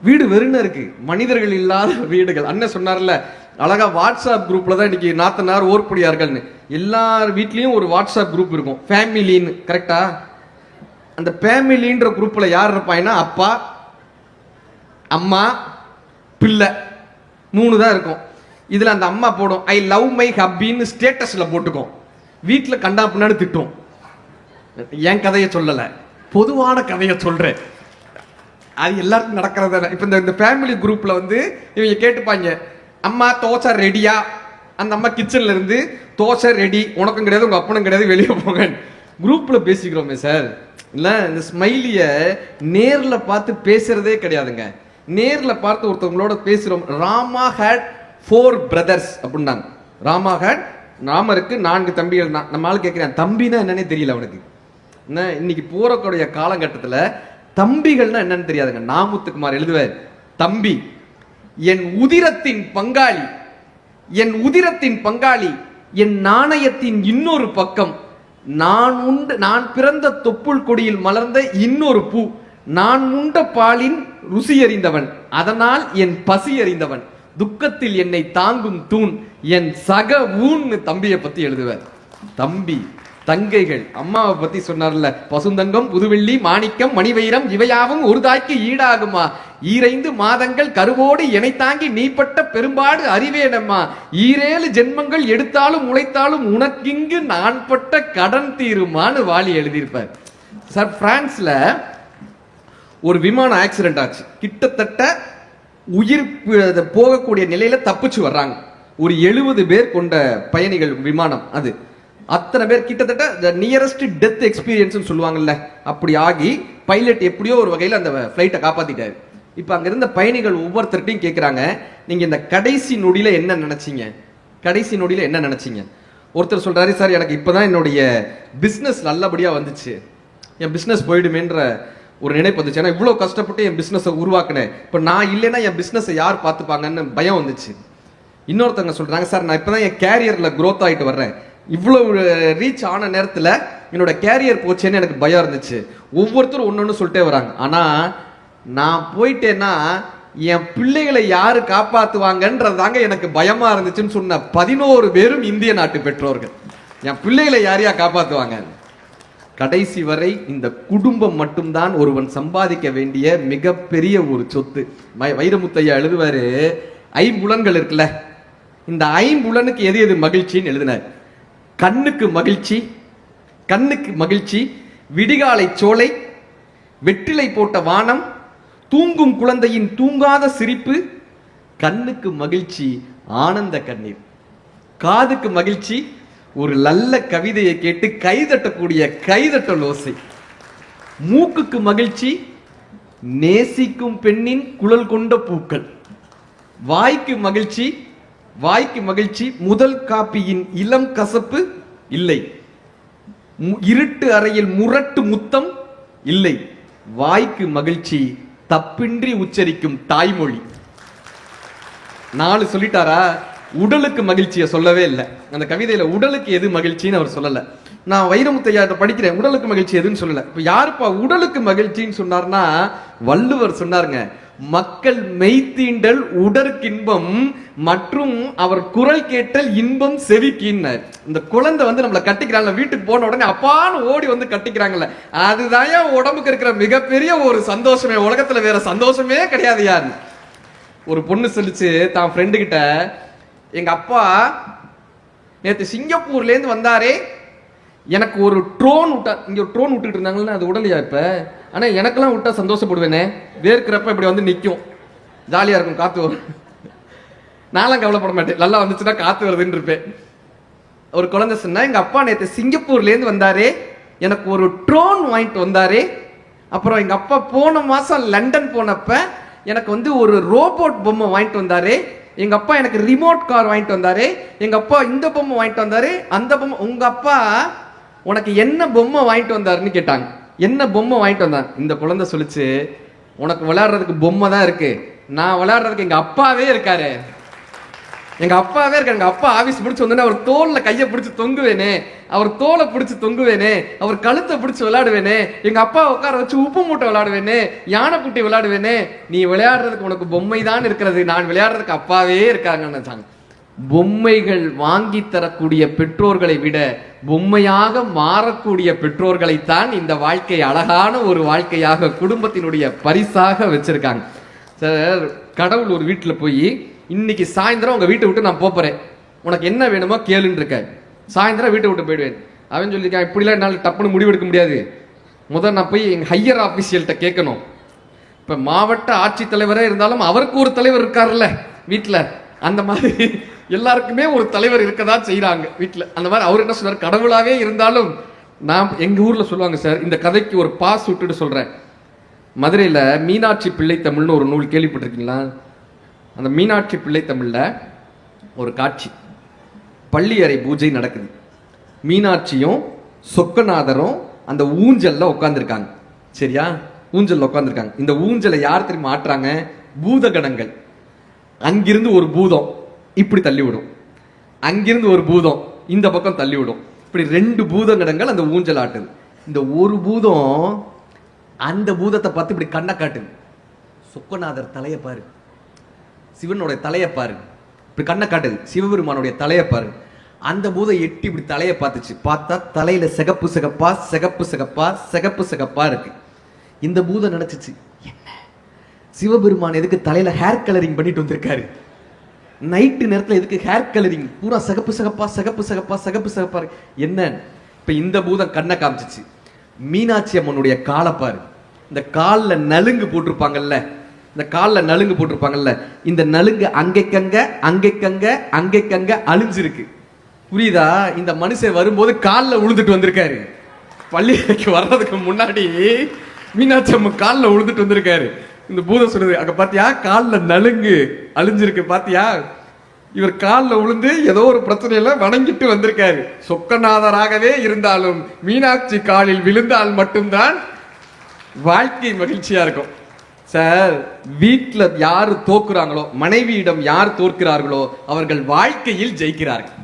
வீடு வெறுன்னு இருக்கு, மனிதர்கள் இல்லாத வீடுகள். அண்ணன் சொன்னார்ல அழகா, வாட்ஸ்அப் குரூப்ல தான் இன்னைக்கு நாத்தனார் ஓர்படியார்கள்னு எல்லார் வீட்லயும் ஒரு வாட்ஸ்அப் குரூப் இருக்கும், ஃபேமிலின்னு. கரெக்டா? அந்த ஃபேமிலின்ற குரூப்ல யார் இருப்பாங்கன்னா அப்பா அம்மா பிள்ளை, மூணு தான் இருக்கும். இதுல அந்த அம்மா போடும் ஐ லவ் மை ஹப்பின்னு ஸ்டேட்டஸ்ல போட்டுக்கும், வீட்டில் கண்டா பின்னாடி திட்டும். என் கதையை சொல்லல, பொதுவான கதையை சொல்றேன், அது எல்லாருக்கும் நடக்கிறத. இப்ப இந்த ஃபேமிலி குரூப்ல வந்து இவங்க கேட்டுப்பாங்க, அம்மா தோசை ரெடியா? அந்த அம்மா கிச்சன்ல இருந்து தோசை ரெடி, உனக்கும் கிடையாது உங்க அப்பனும் கிடையாது, வெளியே போங்க. குரூப்ல பேசிக்கிறோமே சார். இல்ல இந்த ஸ்மைலிய நேர்ல பார்த்து பேசுறதே கிடையாதுங்க. நேர்ல பார்த்து ஒருத்தவங்களோட பேசுறோம். ராமா ஹேட் 4 brothers அப்படின்னாங்க. ராமா ஹேட், ராமருக்கு 4 தம்பிகள் தான். நம்ம ஆள் கேட்கிறேன் தம்பினா என்னன்னே தெரியல அவனுக்கு. என்ன இன்னைக்கு போறக்கூடிய காலகட்டத்தில் தம்பிகள்னா என்னன்னு தெரியாதுங்க. நாமுத்துக்குமார் எழுதுவார், தம்பி என் உதிரத்தின் பங்காளி, என் உதிரத்தின் பங்காளி, என் நாணயத்தின் இன்னொரு பக்கம், நான் பிறந்த தொப்புள் கொடியில் மலர்ந்த இன்னொரு பூ, நான் உண்ட பாலின் ருசி அறிந்தவன், அதனால் என் பசி அறிந்தவன், துக்கத்தில் என்னை தாங்கும் தூண் என் சக ஊன்னு தம்பியை பத்தி எழுதுவார். தம்பி தங்கைகள். அம்மாவை பத்தி சொன்னார்ல, பசுந்தங்கம் புதுவெள்ளி மாணிக்கம் மணிவைரம் இவையாவும் ஒரு தாய்க்கு ஈடாகுமா, 2 மாதங்கள் கருவோடு எனை தாங்கி நீப்பட்ட பெரும்பாடு அறிவேனம்மா, 7 ஜென்மங்கள் எடுத்தாலும் உழைத்தாலும் உனக்கிங்கு நான் பட்ட கடன் தீருமான்னு வாலி எழுதியிருப்பார். சார் பிரான்ஸ்ல ஒரு விமான ஆக்சிடென்ட் ஆச்சு. கிட்டத்தட்ட உயிர் போகக்கூடிய நிலையில தப்பிச்சு வர்றாங்க. ஒரு 70 பேர் கொண்ட பயணிகள் விமானம் அது. அத்தனை பேர் கிட்டத்தட்ட நியரஸ்ட் டெத் எக்ஸ்பீரியன்ஸ் சொல்லுவாங்கல்ல, அப்படி ஆகி பைலட் எப்படியோ ஒரு வகையில் அந்த ஃபிளைட்டை காப்பாத்திட்டாரு. இப்ப அங்க இருந்த பயணிகள் ஒவ்வொருத்தர்கிட்டையும் கேட்கிறாங்க, நீங்க இந்த கடைசி நொடியில என்ன நினைச்சீங்க? கடைசி நொடியில என்ன நினைச்சீங்க? ஒருத்தர் சொல்றாரு, சார் எனக்கு இப்பதான் என்னுடைய பிசினஸ் நல்லபடியா வந்துச்சு, என் பிசினஸ் போயிடுமேன்ற ஒரு நினைப்பு வந்துச்சு. ஏன்னா இவ்வளவு கஷ்டப்பட்டு என் பிசினஸை உருவாக்குனேன், இப்ப நான் இல்லைன்னா என் பிசினஸை யார் பார்த்துப்பாங்கன்னு பயம் வந்துச்சு. இன்னொருத்தவங்க சொல்றாங்க, சார் நான் இப்பதான் என் கேரியர்ல growth ஆயிட்டு வர்றேன், இவ்வளவு ரீச் ஆன நேரத்துல என்னோட கேரியர் போச்சேன்னு எனக்கு பயம் இருந்துச்சு. ஒவ்வொருத்தரும் ஒன்னொன்னு சொல்லிட்டே வராங்க. ஆனா நான் போயிட்டேன்னா என் பிள்ளைகளை யாரு காப்பாத்துவாங்கன்றது தாங்க எனக்கு பயமா இருந்துச்சுன்னு சொன்ன 11 பேரும் இந்திய நாட்டு பெற்றோர்கள். என் பிள்ளைகளை யாரையா காப்பாத்துவாங்க? கடைசி வரை இந்த குடும்பம் மட்டும்தான் ஒருவன் சம்பாதிக்க வேண்டிய மிகப்பெரிய ஒரு சொத்து. வைரமுத்தையா எழுதுவாரு, ஐம்புலன்கள் இருக்குல்ல, இந்த ஐம்புலனுக்கு எது எது மகிழ்ச்சின்னு எழுதினார். கண்ணுக்கு மகிழ்ச்சி, கண்ணுக்கு மகிழ்ச்சி விடிகாலை சோலை, வெற்றிலை போட்ட வானம், தூங்கும் குழந்தையின் தூங்காத சிரிப்பு. கண்ணுக்கு மகிழ்ச்சி ஆனந்த கண்ணீர். காதுக்கு மகிழ்ச்சி ஒரு நல்ல கவிதையை கேட்டு கைதட்டக்கூடிய கைதட்டல் ஓசை. மூக்குக்கு மகிழ்ச்சி நேசிக்கும் பெண்ணின் குழல் கொண்ட பூக்கள். வாய்க்கு மகிழ்ச்சி, வாய்க்கு மகிழ்ச்சி முதல் காப்பியின் இளம் கசப்பு இல்லை, இருட்டு அறையில் முரட்டு முத்தம் இல்லை. வாய்க்கு மகிழ்ச்சி தப்பின்றி உச்சரிக்கும் தாய்மொழி. 4 சொல்லிட்டாரா? உடலுக்கு மகிழ்ச்சியை சொல்லவே இல்லை. அந்த கவிதையில உடலுக்கு எது மகிழ்ச்சின்னு அவர் சொல்லல. நான் வைரமுத்தையா படிக்கிறேன், உடலுக்கு மகிழ்ச்சி எதுன்னு சொல்லல. இப்ப யாருப்பா உடலுக்கு மகிழ்ச்சின்னு சொன்னார்னா, வள்ளுவர் சொன்னாருங்க, மக்கள் மெய்த்தீண்டல் உடற்கின்பம் மற்றும் அவர் குரல் கேட்டல் இன்பம் செவிக்கின்னார். இந்த குழந்தை வந்து நம்மளை கட்டிக்கிறாங்க, வீட்டுக்கு போன உடனே அப்பான்னு ஓடி வந்து கட்டிக்கிறாங்கல்ல, அதுதான் உடம்புக்கு இருக்கிற மிகப்பெரிய ஒரு சந்தோஷமே. உலகத்துல வேற சந்தோஷமே கிடையாது. யாரு ஒரு பொண்ணு சொல்லிச்சு தான் ஃப்ரெண்டு கிட்ட, எங்க அப்பா நேற்று சிங்கப்பூர்ல இருந்து வந்தாரே, எனக்கு ஒரு ட்ரோன் விட்டா, இங்க ஒரு ட்ரோன் விட்டுட்டு இருந்தாங்கன்னா அது உடலையா இப்ப, ஆனா எனக்கெல்லாம் விட்டா சந்தோஷப்படுவேனே, வேர்க்கிறப்ப இப்படி வந்து நிற்கும், ஜாலியா இருக்கும், காத்து வரும், நான்லாம் கவலைப்பட மாட்டேன், நல்லா வந்துச்சுன்னா காத்து வருதுன்னு இருப்பேன். ஒரு குழந்தை சொன்னா, எங்க அப்பா நேற்று சிங்கப்பூர்ல இருந்து வந்தாரே, எனக்கு ஒரு ட்ரோன் வாங்கிட்டு வந்தாரே, அப்புறம் எங்க அப்பா போன மாசம் லண்டன் போனப்ப எனக்கு வந்து ஒரு ரோபோட் பொம்மை வாங்கிட்டு வந்தாரே, எங்க அப்பா எனக்கு ரிமோட் கார் வாங்கிட்டு வந்தாரு, எங்க அப்பா இந்த பொம்மை வாங்கிட்டு வந்தாரு, அந்த பொம்மை. உங்க அப்பா உனக்கு என்ன பொம்மை வாங்கிட்டு வந்தாருன்னு கேட்டாங்க. என்ன பொம்மை வாங்கிட்டு வந்தாங்க? இந்த குழந்தை சொல்லிச்சு, உனக்கு விளையாடுறதுக்கு பொம்மை தான் இருக்கு, நான் விளையாடுறதுக்கு எங்க அப்பாவே இருக்காரு, எங்க அப்பாவே இருக்காரு. எங்க அப்பா ஆபீஸ் பிடிச்சு வந்தோடனே அவர் தோல்ல கையை பிடிச்சு தொங்குவேனே, அவர் தோலை பிடிச்சு தொங்குவேனே, அவர் கழுத்தை பிடிச்சு விளையாடுவேனே, எங்க அப்பா உட்கார வச்சு உப்பு மூட்டை விளையாடுவேனே, யானை குட்டி விளையாடுவேனே. நீ விளையாடுறதுக்கு உனக்கு பொம்மை தான் இருக்கிறது, நான் விளையாடுறதுக்கு அப்பாவே இருக்காங்கன்னு நினைச்சாங்க. பொம்மைகள் வாங்கி தரக்கூடிய பெற்றோர்களை விட பொம்மையாக மாறக்கூடிய பெற்றோர்களைத்தான் இந்த வாழ்க்கை அழகான ஒரு வாழ்க்கையாக குடும்பத்தினுடைய பரிசாக வச்சிருக்காங்க. சார், கடவுள் ஒரு வீட்டில் போய், இன்னைக்கு சாயந்தரம் உங்க வீட்டை விட்டு நான் போறேன், உனக்கு என்ன வேணுமோ கேளுன்னு இருக்க, சாயந்தரம் வீட்டை விட்டு போயிடுவேன். அவன் சொல்லியிருக்கான், இப்படிலாம் என்னால் டப்புன்னு முடிவெடுக்க முடியாது, முதல் நான் போய் எங்க ஹையர் ஆபீசியல்கிட்ட கேட்கணும். இப்ப மாவட்ட ஆட்சித்தலைவரே இருந்தாலும் அவருக்கு ஒரு தலைவர் இருக்காருல்ல வீட்டுல, அந்த மாதிரி எல்லாருக்குமே ஒரு தலைவர் இருக்கதான் செய்யறாங்க வீட்டுல. அந்த மாதிரி அவர் என்ன சொல்றாரு, கடவுளாவே இருந்தாலும் நான் எங்க ஊர்ல சொல்லுவாங்க சார், இந்த கதைக்கு ஒரு பாஸ் விட்டுட்டு சொல்றேன். மதுரையில மீனாட்சி பிள்ளை தமிழ்னு ஒரு நூல் கேள்விப்பட்டிருக்கீங்களா? அந்த மீனாட்சி பிள்ளை தமிழ்ல ஒரு காட்சி, பள்ளி அறை பூஜை நடக்குது, மீனாட்சியும் சொக்கநாதரும் அந்த ஊஞ்சல்ல உட்கார்ந்துருக்காங்க. சரியா? ஊஞ்சல்ல உட்கார்ந்துருக்காங்க. இந்த ஊஞ்சலை யார் தெரியுமா ஆட்டுறாங்க? பூதகணங்கள். அங்கிருந்து ஒரு பூதம் இப்படி தள்ளி விடும், அங்கிருந்து ஒரு பூதம் இந்த பக்கம் தள்ளி விடும், இப்படி 2 பூதகணங்கள் அந்த ஊஞ்சல் ஆட்டுது. இந்த ஒரு பூதம் அந்த பூதத்தை பார்த்து இப்படி கண்ணை காட்டுது, சொக்கநாதர் தலையை பாரு, சிவனுடைய தலையை பாரு, இப்படி கண்ணை காட்டுது, சிவபெருமானுடைய தலையை பாரு. அந்த பூதம் எட்டி இப்படி தலையை பார்த்துச்சு, பார்த்தா தலையில சிகப்பு சிகப்பா சிகப்பு சிகப்பா சிகப்பு சிகப்பா இருக்கு. இந்த பூதம் நினைச்சிச்சு, என்ன சிவபெருமான் எதுக்கு தலையில ஹேர் கலரிங் பண்ணிட்டு வந்திருக்காரு, நைட்டு நேரத்தில் எதுக்கு ஹேர் கலரிங் பூரா சிகப்பு சிகப்பா சிகப்பு சிகப்பா சிகப்பு சிகப்பா இருக்கு என்ன? இப்ப இந்த பூதம் கண்ணை காமிச்சிச்சு, மீனாட்சி அம்மனுடைய காலை பாரு, இந்த காலில் நலுங்கு போட்டிருப்பாங்கல்ல, இந்த காலில் நலுங்கு போட்டிருப்பாங்கல்ல, இந்த நலுங்கு அங்கைக்கங்க அங்கைக்கங்க அங்கைக்கங்க அழிஞ்சிருக்கு. புரியுதா? இந்த மனுஷன் வரும்போது காலில் உழுதுட்டு வந்திருக்காரு. பள்ளிக்கு வர்றதுக்கு முன்னாடி மீனாட்சி அம்மன் காலில் உழுதுட்டு வந்திருக்காரு. இந்த பூதம் சொல்லுது, அங்க பாத்தியா காலில் நலுங்கு அழிஞ்சிருக்கு பாத்தியா? இவர் காலில் விழுந்து ஏதோ ஒரு பிரச்சனையில வணங்கிட்டு வந்திருக்காரு. சொக்கநாதராகவே இருந்தாலும் மீனாட்சி காலில் விழுந்தால் மட்டும்தான் வாழ்க்கை மகிழ்ச்சியா இருக்கும். சார், வீட்டில் யாரு தோக்குறாங்களோ, மனைவியிடம் யார் தோற்கிறார்களோ அவர்கள் வாழ்க்கையில் ஜெயிக்கிறார்கள்,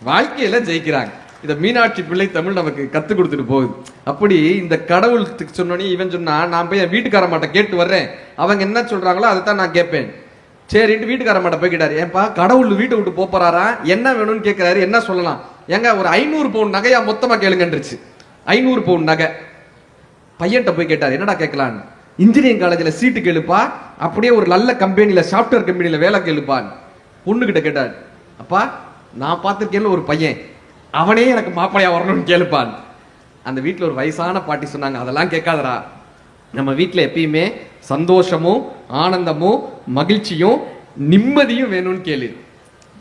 வாழ்க்கையில ஜெயிக்கிறாங்க. இதை மீனாட்சி பிள்ளை தமிழ் நமக்கு கத்துக் கொடுத்துட்டு போகுது. அப்படி இந்த கடவுளுக்கு சொன்னோன்னே இவன் சொன்னா, நான் போய் என் வீட்டுக்காரமாட்ட கேட்டு வர்றேன், அவங்க என்ன சொல்றாங்களோ அதை தான் நான் கேட்பேன். சரின்ட்டு வீட்டுக்காரமாட்ட போய் கேட்டாரு, ஏன்பா கடவுள் வீட்டை விட்டு போறாரா, என்ன வேணும்னு கேட்கிறாரு, என்ன சொல்லலாம்? ஏங்க ஒரு 500 பவுன் நகையா மொத்தமா கேளுங்கன்றுச்சு. 500 பவுன் நகை. பையன்கிட்ட போய் கேட்டார், என்னடா கேட்கலான்னு. இன்ஜினியரிங் காலேஜில் சீட்டு கேளுப்பா, அப்படியே ஒரு நல்ல கம்பெனியில சாஃப்ட்வேர் கம்பெனியில வேலை கேளுப்பான். பொண்ணுகிட்ட கேட்டார், அப்பா நான் பார்த்துருக்கேன் ஒரு பையன், அவனே எனக்கு மாப்பிளையா வரணும்னு கேளுப்பான். அந்த வீட்டில் ஒரு வயசான பாட்டி சொன்னாங்க, அதெல்லாம் கேட்காதரா, நம்ம வீட்டில் எப்பயுமே சந்தோஷமும் ஆனந்தமும் மகிழ்ச்சியும் நிம்மதியும் வேணும்னு கேளு.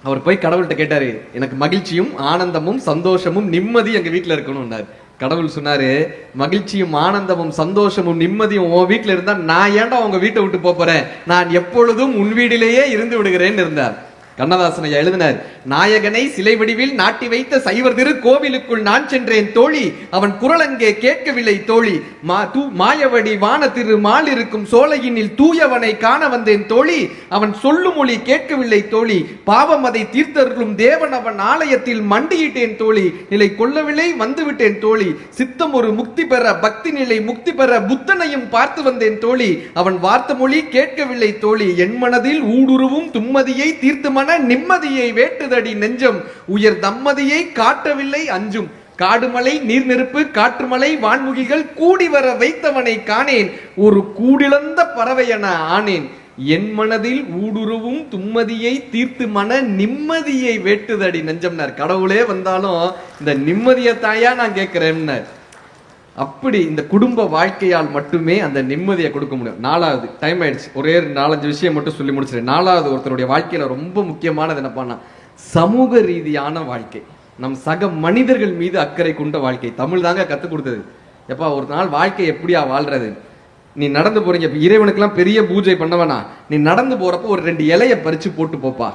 அவர் போய் கடவுள்கிட்ட கேட்டாரு, எனக்கு மகிழ்ச்சியும் ஆனந்தமும் சந்தோஷமும் நிம்மதி எங்க வீட்டில் இருக்கணும்னாரு. கடவுள் சொன்னாரு, மகிழ்ச்சியும் ஆனந்தமும் சந்தோஷமும் நிம்மதியும் உன் வீட்டில் இருந்தா நான் ஏன்டா உங்க வீட்டை விட்டு போறேன், நான் எப்பொழுதும் உன் வீட்டிலேயே இருந்து விடுகிறேன்னு இருந்தார். கண்ணதாசனை எழுதினார், நாயகனை சிலை வடிவில் நாட்டி வைத்த சைவர் திரு கோவிலுக்குள் நான் சென்றேன் தோழி, அவன் குரல் அங்கே கேட்கவில்லை தோழி, மாயவடி வான திரு மால் இருக்கும் சோலையினில் தூயவனை காண வந்தேன் தோழி, அவன் சொல்லும் மொழி கேட்கவில்லை தோழி, பாவம் அதை தீர்த்தருளும் தேவன் அவன் ஆலயத்தில் மண்டியிட்டேன் தோழி, நிலை கொள்ளவில்லை வந்துவிட்டேன் தோழி, சித்தம் ஒரு முக்தி பெற பக்தி நிலை முக்தி பெற புத்தனையும் பார்த்து வந்தேன் தோழி, அவன் வார்த்த மொழி கேட்கவில்லை தோழி, என் மனதில் ஊடுருவும் தும்மதியை தீர்த்து நிம்மதியை வேட்டுதடி நெஞ்சம், உயர் தம்மதியை காட்டவில்லை அஞ்சும், காடுமலை நீர் நெருப்பு காற்றுமலை வான்முகிகள் கூடி வர வைத்தவனை காணேன், ஒரு கூடிழந்த பறவை என ஆனேன், என் மனதில் ஊடுருவும் தும்மதியை தீர்த்து மன நிம்மதியை வேட்டுதடி நெஞ்சம்னார். கடவுளே வந்தாலும் இந்த நிம்மதியை தாயா நான் கேட்கிறேன். அப்படி இந்த குடும்ப வாழ்க்கையால் மட்டுமே அந்த நிம்மதியை கொடுக்க முடியும். 4வது, டைம் ஆயிடுச்சு, ஒரே 4-5 விஷயம் மட்டும் சொல்லி முடிச்சிருக்கேன். 4வது, ஒருத்தருடைய வாழ்க்கையில ரொம்ப முக்கியமானது என்னப்பான்னா சமூக ரீதியான வாழ்க்கை, நம் சக மனிதர்கள் மீது அக்கறை கொண்ட வாழ்க்கை. தமிழ் தாங்க கற்றுக் கொடுத்தது. எப்பா ஒரு நாள் வாழ்க்கை எப்படியா வாழ்றது, நீ நடந்து போறீங்க, இப்போ இறைவனுக்கெல்லாம் பெரிய பூஜை பண்ண வேணாம், நீ நடந்து போறப்போ ஒரு 2 இலையை பறிச்சு போட்டு போப்பா,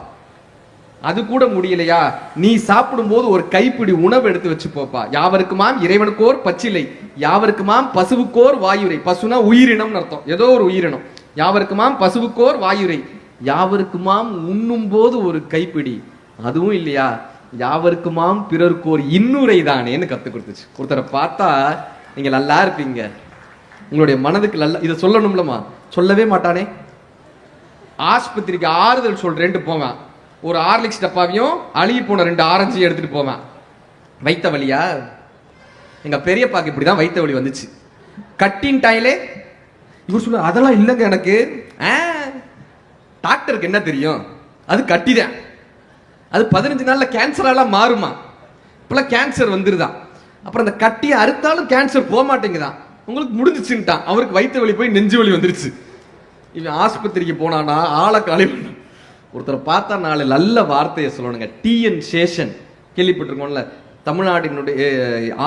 அது கூட முடியலையா நீ சாப்பிடும் போது ஒரு கைப்பிடி உணவு எடுத்து வச்சு போப்பா. யாவருக்குமாம் இறைவனுக்கோர் பச்சிலை, யாவருக்குமாம் பசுவுக்கோர் வாயுரை, பசுனா உயிரினம் அர்த்தம், ஏதோ ஒரு உயிரினம். யாவருக்குமாம் பசுவுக்கோர் வாயுரை, யாவருக்குமாம் உண்ணும் போது ஒரு கைப்பிடி, அதுவும் இல்லையா யாவருக்குமாம் பிறர்க்கோர் இன்னுரை தானேன்னு கத்து கொடுத்துச்சு. ஒருத்தரை பார்த்தா நீங்க நல்லா இருப்பீங்க, உங்களுடைய மனதுக்கு நல்லா, இதை சொல்லணும்லமா, சொல்லவே மாட்டானே. ஆஸ்பத்திரிக்கு ஆறுதல் சொல்றேன்ட்டு போவேன், ஒரு ஹார்லிக்ஸ் டப்பாவையும் அழுகி போன 2 ஆரஞ்சையும் எடுத்துட்டு போவேன். வைத்த வலியா? எங்க பெரியப்பாக்கு இப்படிதான் வைத்த வலி வந்துச்சு. கட்டின் டாயிலே இவர் சொல்ல, அதெல்லாம் இல்லைங்க எனக்கு, டாக்டருக்கு என்ன தெரியும், அது கட்டிதான், அது 15 நாள்ல கேன்சராலாம் மாறுமா, இப்பெல்லாம் கேன்சர் வந்துருதான், அப்புறம் அந்த கட்டியை அறுத்தாலும் கேன்சர் போக மாட்டேங்குதான், உங்களுக்கு முடிஞ்சிச்சுட்டான். அவருக்கு வைத்த வலி போய் நெஞ்சு வலி வந்துருச்சு. இவன் ஆஸ்பத்திரிக்கு போனானா ஆளை காலி பண்ண. ஒருத்தரை பார்த்தா 4 நல்ல வார்த்தையை சொல்லணுங்க. டிஎன் சேஷன் கேள்விப்பட்டிருக்கோம்ல, தமிழ்நாட்டினுடைய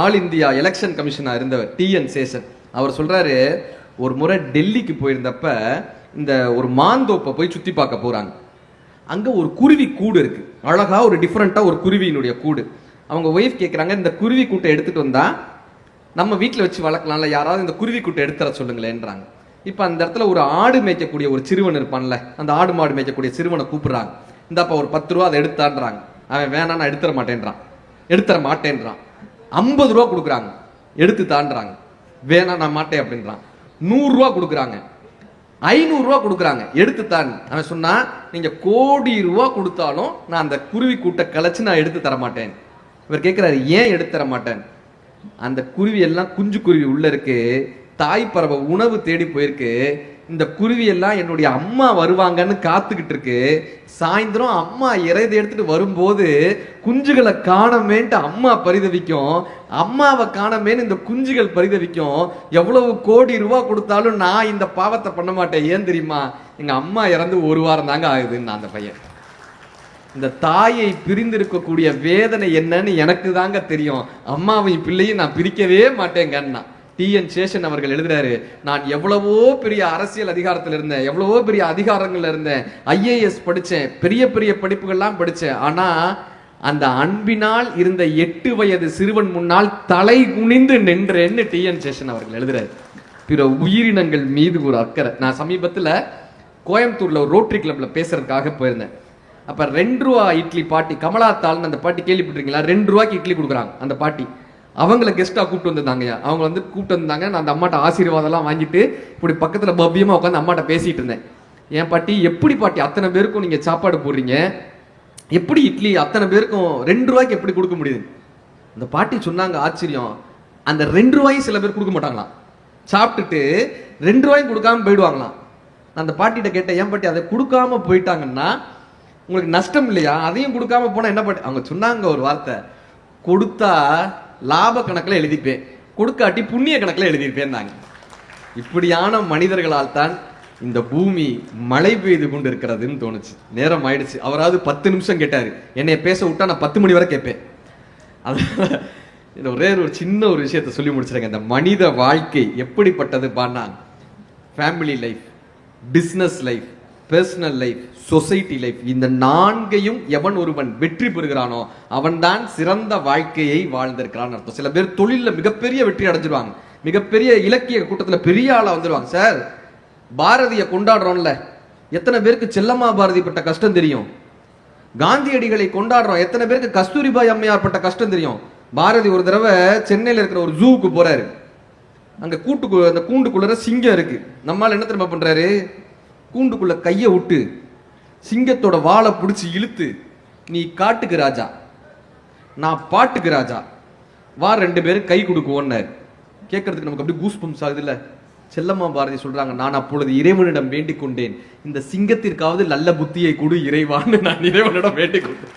ஆல் இந்தியா எலெக்ஷன் கமிஷனாக இருந்தவர் டிஎன் சேஷன். அவர் சொல்றாரு, ஒரு முறை டெல்லிக்கு போயிருந்தப்ப இந்த ஒரு மாந்தோப்பை போய் சுத்தி பார்க்க போறாங்க. அங்க ஒரு குருவி கூடு இருக்கு, அழகா ஒரு டிஃப்ரெண்டா ஒரு குருவியினுடைய கூடு. அவங்க ஒய்ஃப் கேட்குறாங்க, இந்த குருவி கூட்டை எடுத்துட்டு வந்தா நம்ம வீட்டில் வச்சு வளர்க்கலாம்ல, யாராவது இந்த குருவி கூட்டை எடுத்துற சொல்லுங்களேன்றாங்க. இப்போ அந்த இடத்துல ஒரு ஆடு மேய்க்கக்கூடிய ஒரு சிறுவன் இருப்பான்ல, அந்த ஆடு மாடு மேய்க்கக்கூடிய சிறுவனை கூப்பிடுறாங்க, இந்தாப்பா ஒரு 10 ரூபா அதை எடுத்தான்றாங்க. அவன் வேணா நான் எடுத்துற மாட்டேன்றான், 50 ரூபா கொடுக்குறாங்க, எடுத்து தாண்டாங்க, வேணா நான் மாட்டேன் அப்படின்றான். 100 ரூபா கொடுக்குறாங்க, 500 ரூபா கொடுக்குறாங்க, எடுத்து தான். அவன் சொன்னா, நீங்க கோடி ரூபா கொடுத்தாலும் நான் அந்த குருவி கூட்டை கலைச்சு நான் எடுத்து தர மாட்டேன். இவர் கேட்கிறாரு, ஏன் எடுத்து தர மாட்டேன்? அந்த குருவி எல்லாம் குஞ்சு குருவி உள்ள இருக்கு, தாய் பறவை உணவு தேடி போயிருக்கு, இந்த குருவி எல்லாம் என்னுடைய அம்மா வருவாங்கன்னு காத்துக்கிட்டு இருக்கு. சாயந்தரம் அம்மா இறைதை எடுத்துட்டு வரும்போது குஞ்சுகளை காணமேன்ட்டு அம்மா பரிதவிக்கும், அம்மாவை காணமேன்னு இந்த குஞ்சுகள் பரிதவிக்கும். எவ்வளவு கோடி ரூபாய் கொடுத்தாலும் நான் இந்த பாவத்தை பண்ண மாட்டேன். ஏன் தெரியுமா? எங்க அம்மா இறந்து 1 வாரம் தாங்க ஆகுதுன்னு அந்த பையன். இந்த தாயை பிரிந்திருக்கக்கூடிய வேதனை என்னன்னு எனக்கு தாங்க தெரியும். அம்மாவையும் பிள்ளையும் நான் பிரிக்கவே மாட்டேங்கன்னா. TN சேஷன் அவர்கள் எழுதுறாரு, நான் எவ்வளவோ பெரிய அரசியல் அதிகாரத்தில் இருந்தேன், எவ்வளவோ பெரிய அதிகாரங்கள்ல இருந்தேன், IAS படித்தேன், பெரிய பெரிய படிப்புகள்லாம் படித்தேன். ஆனா அந்த அன்பினால் இருந்த 8 வயது சிறுவன் முன்னால் தலை குனிந்து நின்றேன்னு TN சேஷன் அவர்கள் எழுதுறாரு. பிற உயிரினங்கள் மீது ஒரு அக்கறை. நான் சமீபத்தில் கோயம்புத்தூர்ல ஒரு ரோட்டரி கிளப்ல பேசுறதுக்காக போயிருந்தேன். அப்ப 2 ரூபா இட்லி பாட்டி, கமலா தாள்னு அந்த பாட்டி கேள்விப்பட்டிருக்கீங்களா? 2 ரூபாய்க்கு இட்லி கொடுக்குறாங்க அந்த பாட்டி. அவங்கள கெஸ்டா கூப்பிட்டு வந்திருந்தாங்க. அவங்க வந்து கூப்பிட்டு வந்தாங்க. நான் அந்த அம்மாட்ட ஆசீர்வாதம்லாம் வாங்கிட்டு இப்படி பக்கத்துல பவ்யமா உட்காந்து அம்மாட்ட பேசிட்டு இருந்தேன். என் பாட்டி, எப்படி பாட்டி அத்தனை பேருக்கும் நீங்க சாப்பாடு போடுறீங்க? எப்படி இட்லி அத்தனை பேருக்கும் 2 ரூபாய்க்கு எப்படி கொடுக்க முடியுது? அந்த பாட்டி சொன்னாங்க, ஆச்சரியம், அந்த 2 ரூபாயும் சில பேர் கொடுக்க மாட்டாங்களாம். சாப்பிட்டுட்டு 2 ரூபாயும் கொடுக்காம போயிடுவாங்களாம். நான் அந்த பாட்டிகிட்ட கேட்டேன், ஏன் பாட்டி அதை கொடுக்காம போயிட்டாங்கன்னா உங்களுக்கு நஷ்டம் இல்லையா? அதையும் கொடுக்காம போனா என்ன பாட்டி? அவங்க சொன்னாங்க ஒரு வார்த்தை, கொடுத்தா லாப கணக்கில் எழுதிப்பேன், கொடுக்காட்டி புண்ணிய கணக்கில் எழுதியிருப்பேன். இப்படியான மனிதர்களால் தான் இந்த பூமி மழை பெய்து கொண்டு இருக்கிறதுன்னு தோணுச்சு. நேரம் ஆயிடுச்சு. அவராவது 10 நிமிஷம் கேட்டாரு, என்னைய பேச விட்டா நான் 10 மணி வரை கேட்பேன். அது ஒரே ஒரு சின்ன ஒரு விஷயத்த சொல்லி முடிச்சிருங்க. இந்த மனித வாழ்க்கை எப்படிப்பட்டது பான்னா, family life, business life, personal life, society life, இந்த 4ஐயும் எவன் ஒருவன் வெற்றி பெறுகிறானோ அவன் தான் சிறந்த வாழ்க்கையை வாழ்ந்திருக்கிறான் அர்த்தம். சில பேர் தொழில மிகப்பெரிய வெற்றி அடைஞ்சிருவாங்க, மிகப்பெரிய இலக்கிய கூட்டத்தில் பெரிய ஆளா வந்துருவாங்க. சார், பாரதியை கொண்டாடுறோம்ல, எத்தனை பேருக்கு செல்லம்மா பாரதி பட்ட கஷ்டம் தெரியும்? காந்தியடிகளை கொண்டாடுறோம், எத்தனை பேருக்கு கஸ்தூரிபாய் அம்மையார் பட்ட கஷ்டம் தெரியும்? பாரதி ஒரு தடவை சென்னையில் இருக்கிற ஒரு ஜூவுக்கு போறாரு. அங்க அந்த கூண்டுக்குள்ள சிங்கம் இருக்கு. நம்மால் என்ன திரும்ப பண்றாரு? கூண்டுக்குள்ள கையை விட்டு சிங்கத்தோட வாழை பிடிச்சி இழுத்து, நீ காட்டுக்கு ராஜா, நான் பாட்டுக்கு ராஜா, வா 2 பேரும் கை கொடுக்குவோன்னு கேட்கறதுக்கு நமக்கு அப்படி கூஸ் பம்ப்ஸ் ஆகுது இல்ல? செல்லம்மா பாரதி சொல்றாங்க, நான் அப்பொழுது இறைவனிடம் வேண்டிக் கொண்டேன், இந்த சிங்கத்திற்காவது நல்ல புத்தியை கொடு இறைவான்னு நான் இறைவனிடம் வேண்டிக் கொண்டேன்.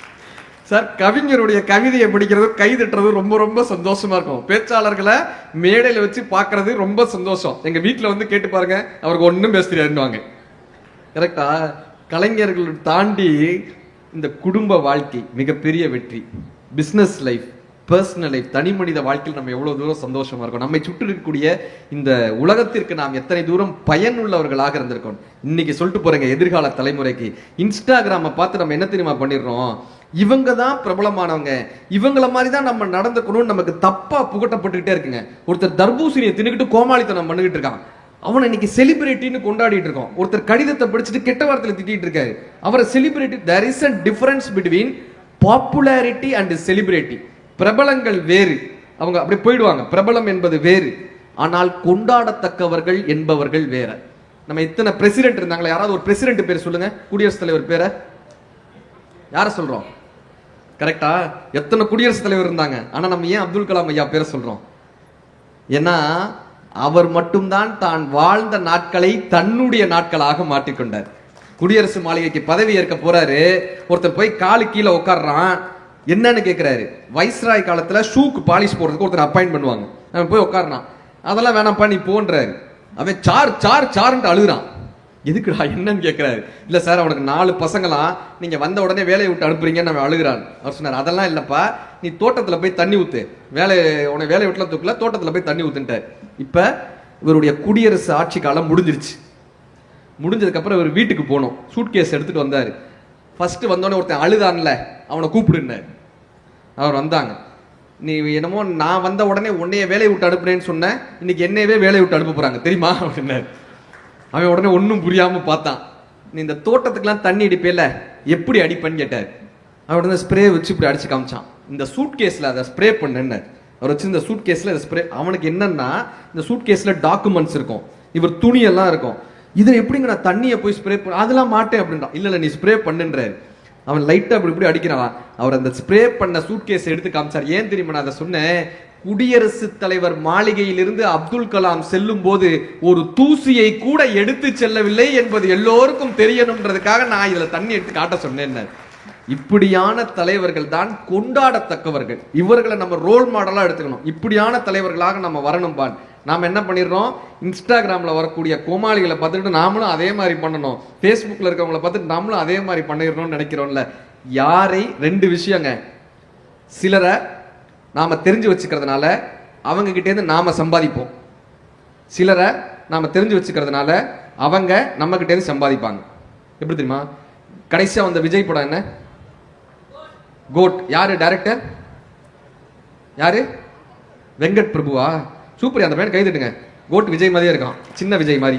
சார், கவிஞருடைய கவிதையை படிக்கிறது, கை தட்டுறது ரொம்ப ரொம்ப சந்தோஷமா இருக்கும். பேச்சாளர்களை மேடையில வச்சு பார்க்கறது ரொம்ப சந்தோஷம். எங்க வீட்டுல வந்து கேட்டு பாருங்க, அவருக்கு ஒன்றும் பேச தெரியாதுன்னுவாங்க. கரெக்டா? கலைஞர்கள் தாண்டி இந்த குடும்ப வாழ்க்கை மிகப்பெரிய வெற்றி, பிசினஸ் லைஃப், பர்சனல் லைஃப், தனி மனித வாழ்க்கையில் நம்ம எவ்வளவு தூரம் சந்தோஷமா இருக்கோம், நம்மை சுற்றி இருக்கக்கூடிய இந்த உலகத்திற்கு நாம் எத்தனை தூரம் பயனுள்ளவர்களாக இருந்திருக்கோம். இன்னைக்கு சொல்லிட்டு போறேங்க, எதிர்கால தலைமுறைக்கு இன்ஸ்டாகிராமை பார்த்து நம்ம என்ன தெரியுமா பண்ணிடுறோம்? இவங்க தான் பிரபலமானவங்க, இவங்கள மாதிரி தான் நம்ம நடந்துக்கணும்னு நமக்கு தப்பா புகட்டப்பட்டுக்கிட்டே இருக்குங்க. ஒருத்தர் தர்பூசணியை தின்னுக்கிட்டு கோமாளித்தனம் பண்ணிக்கிட்டு இருக்கான், அவனை இன்னைக்கு செலிபிரிட்டின்னு கொண்டாடிட்டு இருக்கோம். ஒருத்தர் கடிதத்தை படிச்சுட்டு கெட்ட வார்த்தையில திட்டிட்டு இருக்காரு, அவரை celebrity. There is a difference between popularity and celebrity. பிரபலங்கள் வேறு, அவங்க அப்படி போயிடுவாங்க. பிரபலம் என்பது வேறு, ஆனால் கொண்டாடத்தக்கவர்கள் என்பவர்கள் வேற. நம்ம இத்தனை பிரசிடென்ட் இருந்தாங்களா? யாராவது ஒரு பிரசிடென்ட் பேர் சொல்லுங்க, குடியரசுத் தலைவர் பேரை யார சொல்றோம்? கரெக்டா? எத்தனை குடியரசுத் தலைவர் இருந்தாங்க, ஆனா நம்ம ஏன் அப்துல் கலாம் ஐயா பேரை சொல்றோம்? ஏன்னா அவர் மட்டும்தான் தான் வாழ்ந்த நாட்களை தன்னுடைய நாட்களாக மாற்றிக்கொண்டார். குடியரசு மாளிகைக்கு பதவி ஏற்க போறாரு, ஒருத்தர் போய் காலு கீழே உட்கார்றான், என்னன்னு கேட்கிறாரு. வைஸ்ராய் காலத்துல ஷூக்கு பாலிஷ் போடுறதுக்கு ஒருத்தர் அப்பாயிண்ட் பண்ணுவாங்க, அவன் போய் உட்கார்றான். அதெல்லாம் வேணாம்ப்பா நீ போன்றாரு. அவன் சார் சார் சார்ன்ட்டு அழுகுறான். எதுக்குடா, என்னன்னு கேட்கிறாரு. இல்ல சார், அவனுக்கு 4 பசங்களாம், நீங்க வந்த உடனே வேலையை விட்டு அனுப்புறீங்கன்னு அவன் அழுகுறான். அவர் சொன்னார், அதெல்லாம் இல்லப்பா, நீ தோட்டத்துல போய் தண்ணி ஊத்து, உன வேலையை விட்டுல தூக்கல, தோட்டத்துல போய் தண்ணி ஊத்துட்டார். இப்ப இவருடைய குடியரசு ஆட்சி காலம் முடிஞ்சிருச்சு. முடிஞ்சதுக்கு அப்புறம் இவர் வீட்டுக்கு போனோம், சூட்கேஸ் எடுத்துட்டு வந்தாரு. ஃபர்ஸ்ட் வந்தோடனே ஒருத்தன் அழுதான்ல, அவனை கூப்பிடுனார். அவர் வந்தாங்க. நீ என்னமோ நான் வந்த உடனே உன்னைய வேலையை விட்டு அனுப்புறேன்னு சொன்ன, இன்னைக்கு என்னையவே வேலையை விட்டு அனுப்ப போறாங்க தெரியுமா அப்படின்னாரு. அவன் உடனே ஒன்றும் புரியாம பார்த்தான். நீ இந்த தோட்டத்துக்குலாம் தண்ணி அடிப்பேல, எப்படி அடிப்பேன்னு கேட்டார். அவன் உடனே ஸ்ப்ரே வச்சு இப்படி அடிச்சு காமிச்சான். இந்த சூட் கேஸ்ல அதை ஸ்ப்ரே பண்ணு. அவர் வச்சு இந்த சூட் கேஸ்ல ஸ்ப்ரே. அவனுக்கு என்னன்னா, இந்த சூட் கேஸ்ல டாக்குமெண்ட்ஸ் இருக்கும், இவர் துணியெல்லாம் இருக்கும். இதை எப்படிங்க நான் தண்ணியை போய் ஸ்ப்ரே பண்ண, அதெல்லாம் மாட்டேன் அப்படின்றான். இல்ல நீ ஸ்ப்ரே பண்ணுன்றாரு. அவன் லைட்டா அப்படி இப்படி அடிக்கிறான். அவர் அந்த ஸ்ப்ரே பண்ண சூட் கேஸ் எடுத்து காமிச்சார். ஏன் தெரியுமா நான் அதை சொன்னேன்? குடியரசுத் தலைவர் மாளிகையிலிருந்து அப்துல் கலாம் செல்லும் போது ஒரு தூசியை கூட எடுத்து செல்லவில்லை என்பது எல்லோருக்கும் தெரியணும்ன்றதுக்காக நான் இதுல தண்ணி எடுத்து காட்ட சொன்னேன். இப்படியான தலைவர்கள் தான் கொண்டாடத்தக்கவர்கள். இவர்களை நம்ம ரோல் மாடலா எடுத்துக்கணும். இப்படியான தலைவர்களாக நம்ம வரணும். நாம என்ன பண்ணிடுறோம், இன்ஸ்டாகிராம்ல வரக்கூடிய கோமாளிகளை பார்த்துட்டு நாமளும் அதே மாதிரி பண்ணணும், ஃபேஸ்புக்ல இருக்கவங்களை பார்த்துட்டு நாமளும் அதே மாதிரி பண்ணிடணும்னு நினைக்கிறோம்ல. யாரை ரெண்டு விஷயங்க, சிலரை நாம தெரிஞ்சு வச்சுக்கிறதுனால அவங்க கிட்டே இருந்து நாம சம்பாதிப்போம், சிலரை நாம தெரிஞ்சு வச்சுக்கிறதுனால அவங்க நம்ம கிட்டே இருந்து சம்பாதிப்பாங்க. எப்படி தெரியுமா? கடைசியா வந்த விஜய் படம் என்ன? கோட். யாரு டைரக்டர்? யாரு? வெங்கட் பிரபுவா? சூப்பர், அந்த பையன் கை தட்டுங்க. கோட் விஜய் மாதிரியே இருக்கான், சின்ன விஜய் மாதிரி.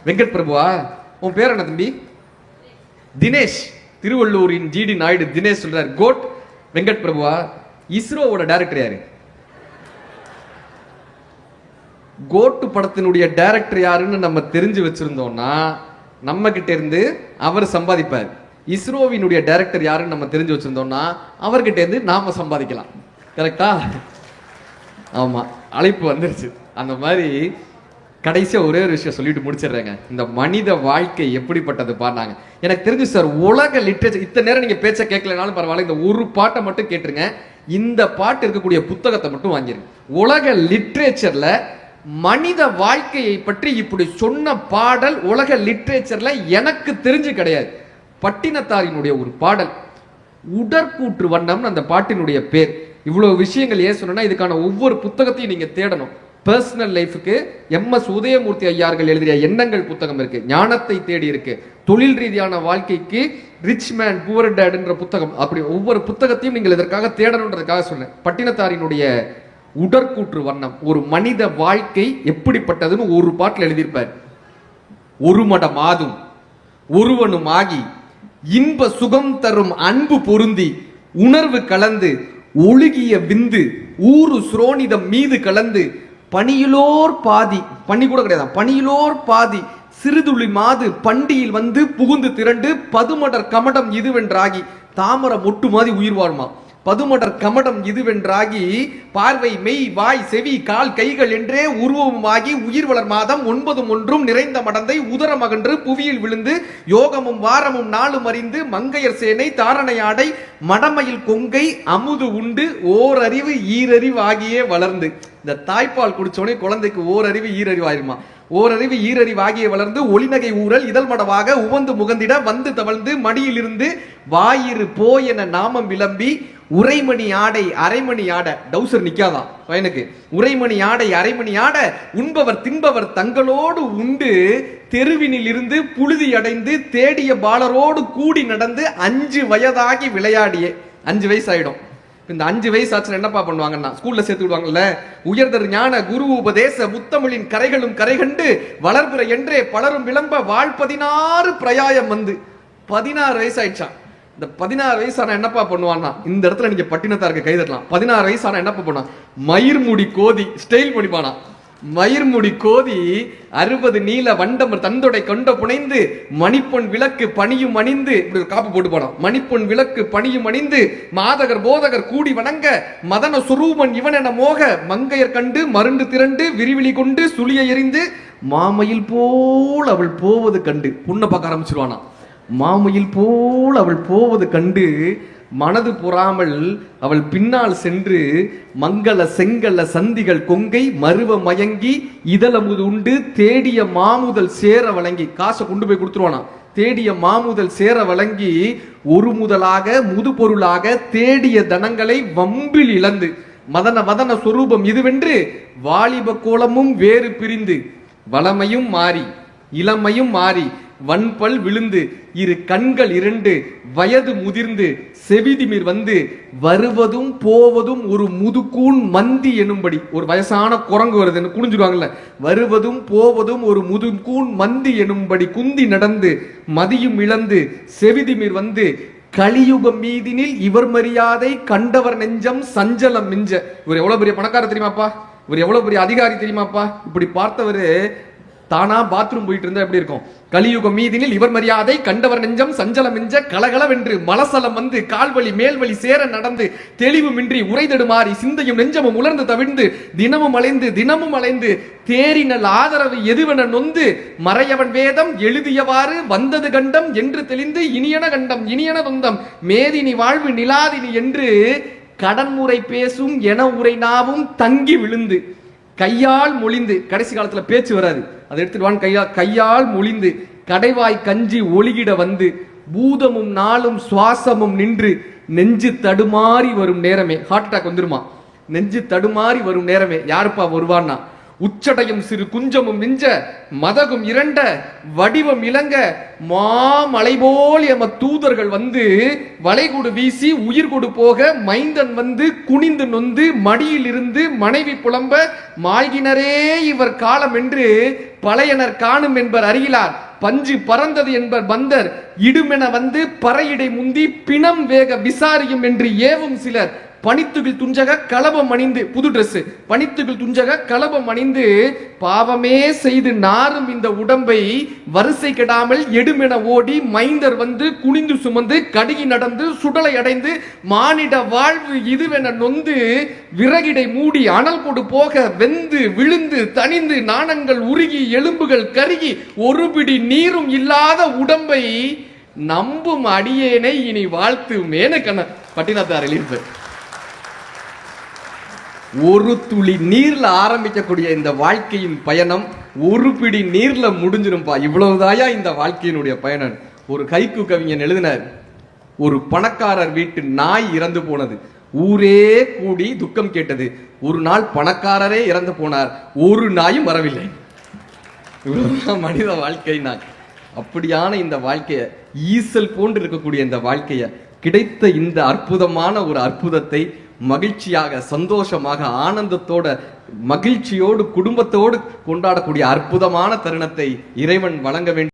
வெங்கட் பிரபுவா? உன் பேர் என்ன தம்பி? தினேஷ். திருவள்ளூரின் ஜிடி நாயுடு தினேஷ் சொல்றார் கோட் வெங்கட் பிரபுவா. இஸ்ரோவோட டைரக்டர் யாரு? கோட்டு படத்தினுடைய டைரக்டர் யாருன்னு நம்ம தெரிஞ்சு வச்சிருந்தோம்னா நம்ம கிட்ட இருந்து அவர் சம்பாதிப்பார். இஸ்ரோவினுடைய டைரக்டர் யாருன்னு நம்ம தெரிஞ்சு வச்சிருந்தோம்னா அவர்கிட்ட இருந்து நாம சம்பாதிக்கலாம். கரெக்டா? ஆமா, அழைப்பு வந்துருச்சு. அந்த மாதிரி கடைசியா ஒரே ஒரு விஷயம் சொல்லிட்டு முடிச்சிடுறேங்க. இந்த மனித வாழ்க்கை எப்படிப்பட்டது பாருங்க. எனக்கு தெரிஞ்சு சார், உலக லிட்ரேச்சர், இத்தனை நேரம் நீங்க பேச்ச கேட்கலனாலும் பரவாயில்ல, இந்த ஒரு பாட்டை மட்டும் கேட்டுருங்க. இந்த பாட்டு இருக்கக்கூடிய புத்தகத்தை மட்டும் வாங்கிருங்க. உலக லிட்ரேச்சர்ல மனித வாழ்க்கையை பற்றி இப்படி சொன்ன பாடல் உலக லிட்ரேச்சர்ல எனக்கு தெரிஞ்சு கிடையாது. பட்டினத்தாரினுடைய ஒரு பாடல், உடற்கூற்று வண்ணம் அந்த பாட்டினுடைய பேர். இவ்வளவு விஷயங்கள் ஏன் சொன்னா, இதுக்கான ஒவ்வொரு புத்தகத்தையும் நீங்க தேடணும். பர்சனல் லைஃபுக்கு MS உதயமூர்த்தி ஐயார்கள் எழுதிய எண்ணங்கள் புத்தகம் இருக்கு, ஞானத்தை தேடி இருக்கு. தொழில் ரீதியான வாழ்க்கைக்கு ரிச் மேன் புவர் டேட்ன்ற புத்தகம். அப்படி ஒவ்வொரு புத்தகத்தையும் நீங்கள் இதற்காக தேடணுன்றதுக்காக சொன்னேன். பட்டினத்தாரினுடைய உடற்கூற்று வண்ணம், ஒரு மனித வாழ்க்கை எப்படிப்பட்டதுன்னு ஒரு பாட்டில் எழுதியிருப்பார். ஒரு மடம் ஆதும் ஒருவனும் ஆகி இன்ப சுகம் தரும் அன்பு பொருந்தி உணர்வு கலந்து ஒழுகிய விந்து ஊரு சுரோனிதம் மீது கலந்து பணியிலோர் பாதி, பணி கூட கிடையாது, பணியிலோர் பாதி சிறுதுளி மாது பண்டியில் வந்து புகுந்து திரண்டு பதுமடர் கமடம் இதுவென்றாகி, தாமர மொட்டு மாதிரி உயிர் வாழ்மா, பதுமடர் கமடம் இதுவென்றாகி பார்வை மெய் வாய் செவி கால் கைகள் என்றே உருவமாகி உயிர் வளர் மாதம் 9 ஒன்றும் நிறைந்த மடந்தை உதரம் அகன்று புவியில் விழுந்து யோகமும் வாரமும் நாளும் அறிந்து மங்கையர் சேனை தாரணை ஆடை மடமையில் கொங்கை அமுது உண்டு ஓரறிவு ஈரறிவு ஆகியே வளர்ந்து. இந்த தாய்ப்பால் குடிச்சோடனே குழந்தைக்கு ஓரறிவு ஈரறிவு ஆயிருமா, ஓரறிவு ஈரறிவு ஆகிய வளர்ந்து ஒளிநகை ஊரல் இதழ் மடவாக உவந்து முகந்திட வந்து தவழ்ந்து மடியிலிருந்து வாயிறு போயென நாமம் விளம்பி உரைமணி ஆடை அரைமணி ஆட, டவுசர் நிக்காதான் பையனுக்கு, உரைமணி ஆடை அரைமணி ஆட உண்பவர் தின்பவர் தங்களோடு உண்டு தெருவினில் இருந்து புழுதி அடைந்து தேடிய பாலரோடு கூடி நடந்து 5 வயதாகி விளையாடியே. 5 வயசு ஆயிடும். இந்த 5 வயசு ஆச்சுன்னா என்னப்பா பண்ணுவாங்கன்னா, ஸ்கூல்ல சேர்த்து விடுவாங்கல்ல, உயர்தர் ஞான குரு உபதேச முத்தமிழின் கரைகளும் கரை கண்டு வளர்பிற என்றே பலரும் விளம்ப வாழ் 16 பிரயாயம் வந்து 16 வயசு ஆயிடுச்சான். இந்த 16 வயசான என்னப்பா பண்ணுவான்னா, இந்த இடத்துல நீங்க பட்டினத்தாருக்கு கை தட்டலாம். 16 வயசான என்னப்பா பண்ணுவான், மயிர்முடி கோதி ஸ்டைல் பண்ணிப்பானா, மயிர்முடி கோதி 60 நீல வண்டமர் தந்தொடை கொண்ட புனைந்து மணிப்பொன் விளக்கு பணியும் அணிந்து, இப்படி ஒரு காப்பு போட்டு போனான், மணிப்பொன் விளக்கு பணியும் அணிந்து மாதகர் போதகர் கூடி வணங்க மதன சுரூபன் இவன் என மோக மங்கையர் கண்டு மருண்டு திரண்டு விரிவிழி கொண்டு சுழியை எறிந்து மாமையில் போல் அவள் போவது கண்டு, புண்ணை பார்க்க ஆரம்பிச்சிருவானா, மாமையில் போல் அவள் போவது கண்டு மனது பொறாமல் அவள் பின்னால் சென்று மங்கள செங்கல்ல சந்திகள் கொங்கை மருவ மயங்கி இதழமுது உண்டு தேடிய மாமுதல் சேர வழங்கி, காசை கொண்டு போய் கொடுத்துருவானா, தேடிய மாமுதல் சேர வழங்கி ஒரு முதலாக முது பொருளாக தேடிய தனங்களை வம்பில் இழந்து மதன வதன சொரூபம் இதுவென்று வாலிப கோலமும் வேறு பிரிந்து வளமையும் மாறி இளமையும் மாறி வன்பல் விழுந்து இரு கண்கள் 2 வயது முதிர்ந்து செவிதிமிர் வந்து வருவதும் போவதும் ஒரு முதுகூன் மந்தி எனும்படி, ஒரு வயசான குரங்கு வருதுன்னு குனிஞ்சிருவாங்கல்ல, வருவதும் போவதும் ஒரு முதுகூன் மந்தி எனும்படி குந்தி நடந்து மதியும் இழந்து செவிதிமிர் வந்து கலியுகம் மீதினில் இவர் மரியாதை கண்டவர் நெஞ்சம் சஞ்சலம் மிஞ்ச. இவர் எவ்வளவு பெரிய பணக்காரர் தெரியுமாப்பா, இவர் எவ்வளவு பெரிய அதிகாரி தெரியுமாப்பா, இப்படி பார்த்தவர் தானா பாத்ரூம் போயிட்டு இருந்தா எப்படி இருக்கும்? கலியுக மீதினில் இவர் மரியாதை கண்டவர் நெஞ்சம் சஞ்சலம் மிஞ்ச கலகலவென்று மலசலம் வந்து கால்வழி மேல்வழி சேர நடந்து தெளிவுமின்றி உரைதடுமாறி சிந்தையும் நெஞ்சமும் உலர்ந்து தவிழ்ந்து தினமும் அலைந்து தேரினல் ஆதரவு எதுவென நொந்து மறையவன் வேதம் எழுதியவாறு வந்தது கண்டம் என்று தெளிந்து இனியன கண்டம் இனியன தொந்தம் மேதினி வாழ்வு நிலாதினி என்று கடன்முறை பேசும் என உரை நாவும் தங்கி விழுந்து கையால் மொழிந்து, கடைசி காலத்துல பேச்சு வராது, அதை எடுத்துட்டு கையால் மொழிந்து கடைவாய் கஞ்சி ஒளிகிட வந்து பூதமும் நாளும் சுவாசமும் நின்று நெஞ்சு தடுமாறி வரும் நேரமே. ஹார்ட் அட்டாக் வந்துருமா? நெஞ்சு தடுமாறி வரும் நேரமே யாருப்பா வருவான்னா, உச்சடையும் சிறு குஞ்சமும் மிஞ்ச மதகும் இரண்ட வடிவம் இளங்க மாமலை போல் எம தூதர்கள் வந்து வளைகுடு வீசி உயிர் கொடு போக மைந்தன் வந்து குனிந்து நொந்து மடியில் இருந்து மனைவி புலம்ப மாழ்கினரே இவர் காலம் என்று பழையனர் காணும் என்பர் அறிகிலார் பஞ்சு பறந்தது என்பர் பந்தர் இடுமென வந்து பறையிடை முந்தி பிணம் வேக விசாரியும் என்று ஏவும் சிலர் பனித்துகில் துஞ்சக கலபம் அணிந்து, புது டிரெஸ், பனித்துகில் துஞ்சக கலபம் அணிந்து பாவமே செய்து நாரும் இந்த உடம்பை வரிசை கெடாமல் எடுமென ஓடி மைந்தர் வந்து குனிந்து சுமந்து கடுகி நடந்து சுடலை அடைந்து மானிட வாழ்வு இதுவென நொந்து விறகிடை மூடி அனல் கொடு போக வெந்து விழுந்து தனிந்து நாணங்கள் உருகி எலும்புகள் கருகி ஒரு பிடி நீரும் இல்லாத உடம்பை நம்பும் அடியேனை இனி வாழ்த்து மேனக்கண்ண பட்டினத்தார் எழுப்பு. ஒரு துளி நீர்ல ஆரம்பிக்கக்கூடிய இந்த வாழ்க்கையின் பயணம் ஒரு பிடி நீர்ல முடிஞ்சிரும்பா. இவ்வளவுதாயா இந்த வாழ்க்கையினுடைய பயணம். ஒரு கைக்கு கவிஞன் எழுதினார், ஒரு பணக்காரர் வீட்டு நாய் இறந்து போனது, ஊரே கூடி துக்கம் கேட்டது. ஒரு நாள் பணக்காரரே இறந்து போனார், ஒரு நாயும் வரவில்லை. இவ்வளவுதான் மனித வாழ்க்கை. நான் அப்படியான இந்த வாழ்க்கைய, ஈசல் போன்று இருக்கக்கூடிய இந்த வாழ்க்கைய, கிடைத்த இந்த அற்புதமான ஒரு அற்புதத்தை மகிழ்ச்சியாக சந்தோஷமாக ஆனந்தத்தோட மகிழ்ச்சியோடு குடும்பத்தோடு கொண்டாடக்கூடிய அற்புதமான தருணத்தை இறைவன் வழங்க வேண்டும்.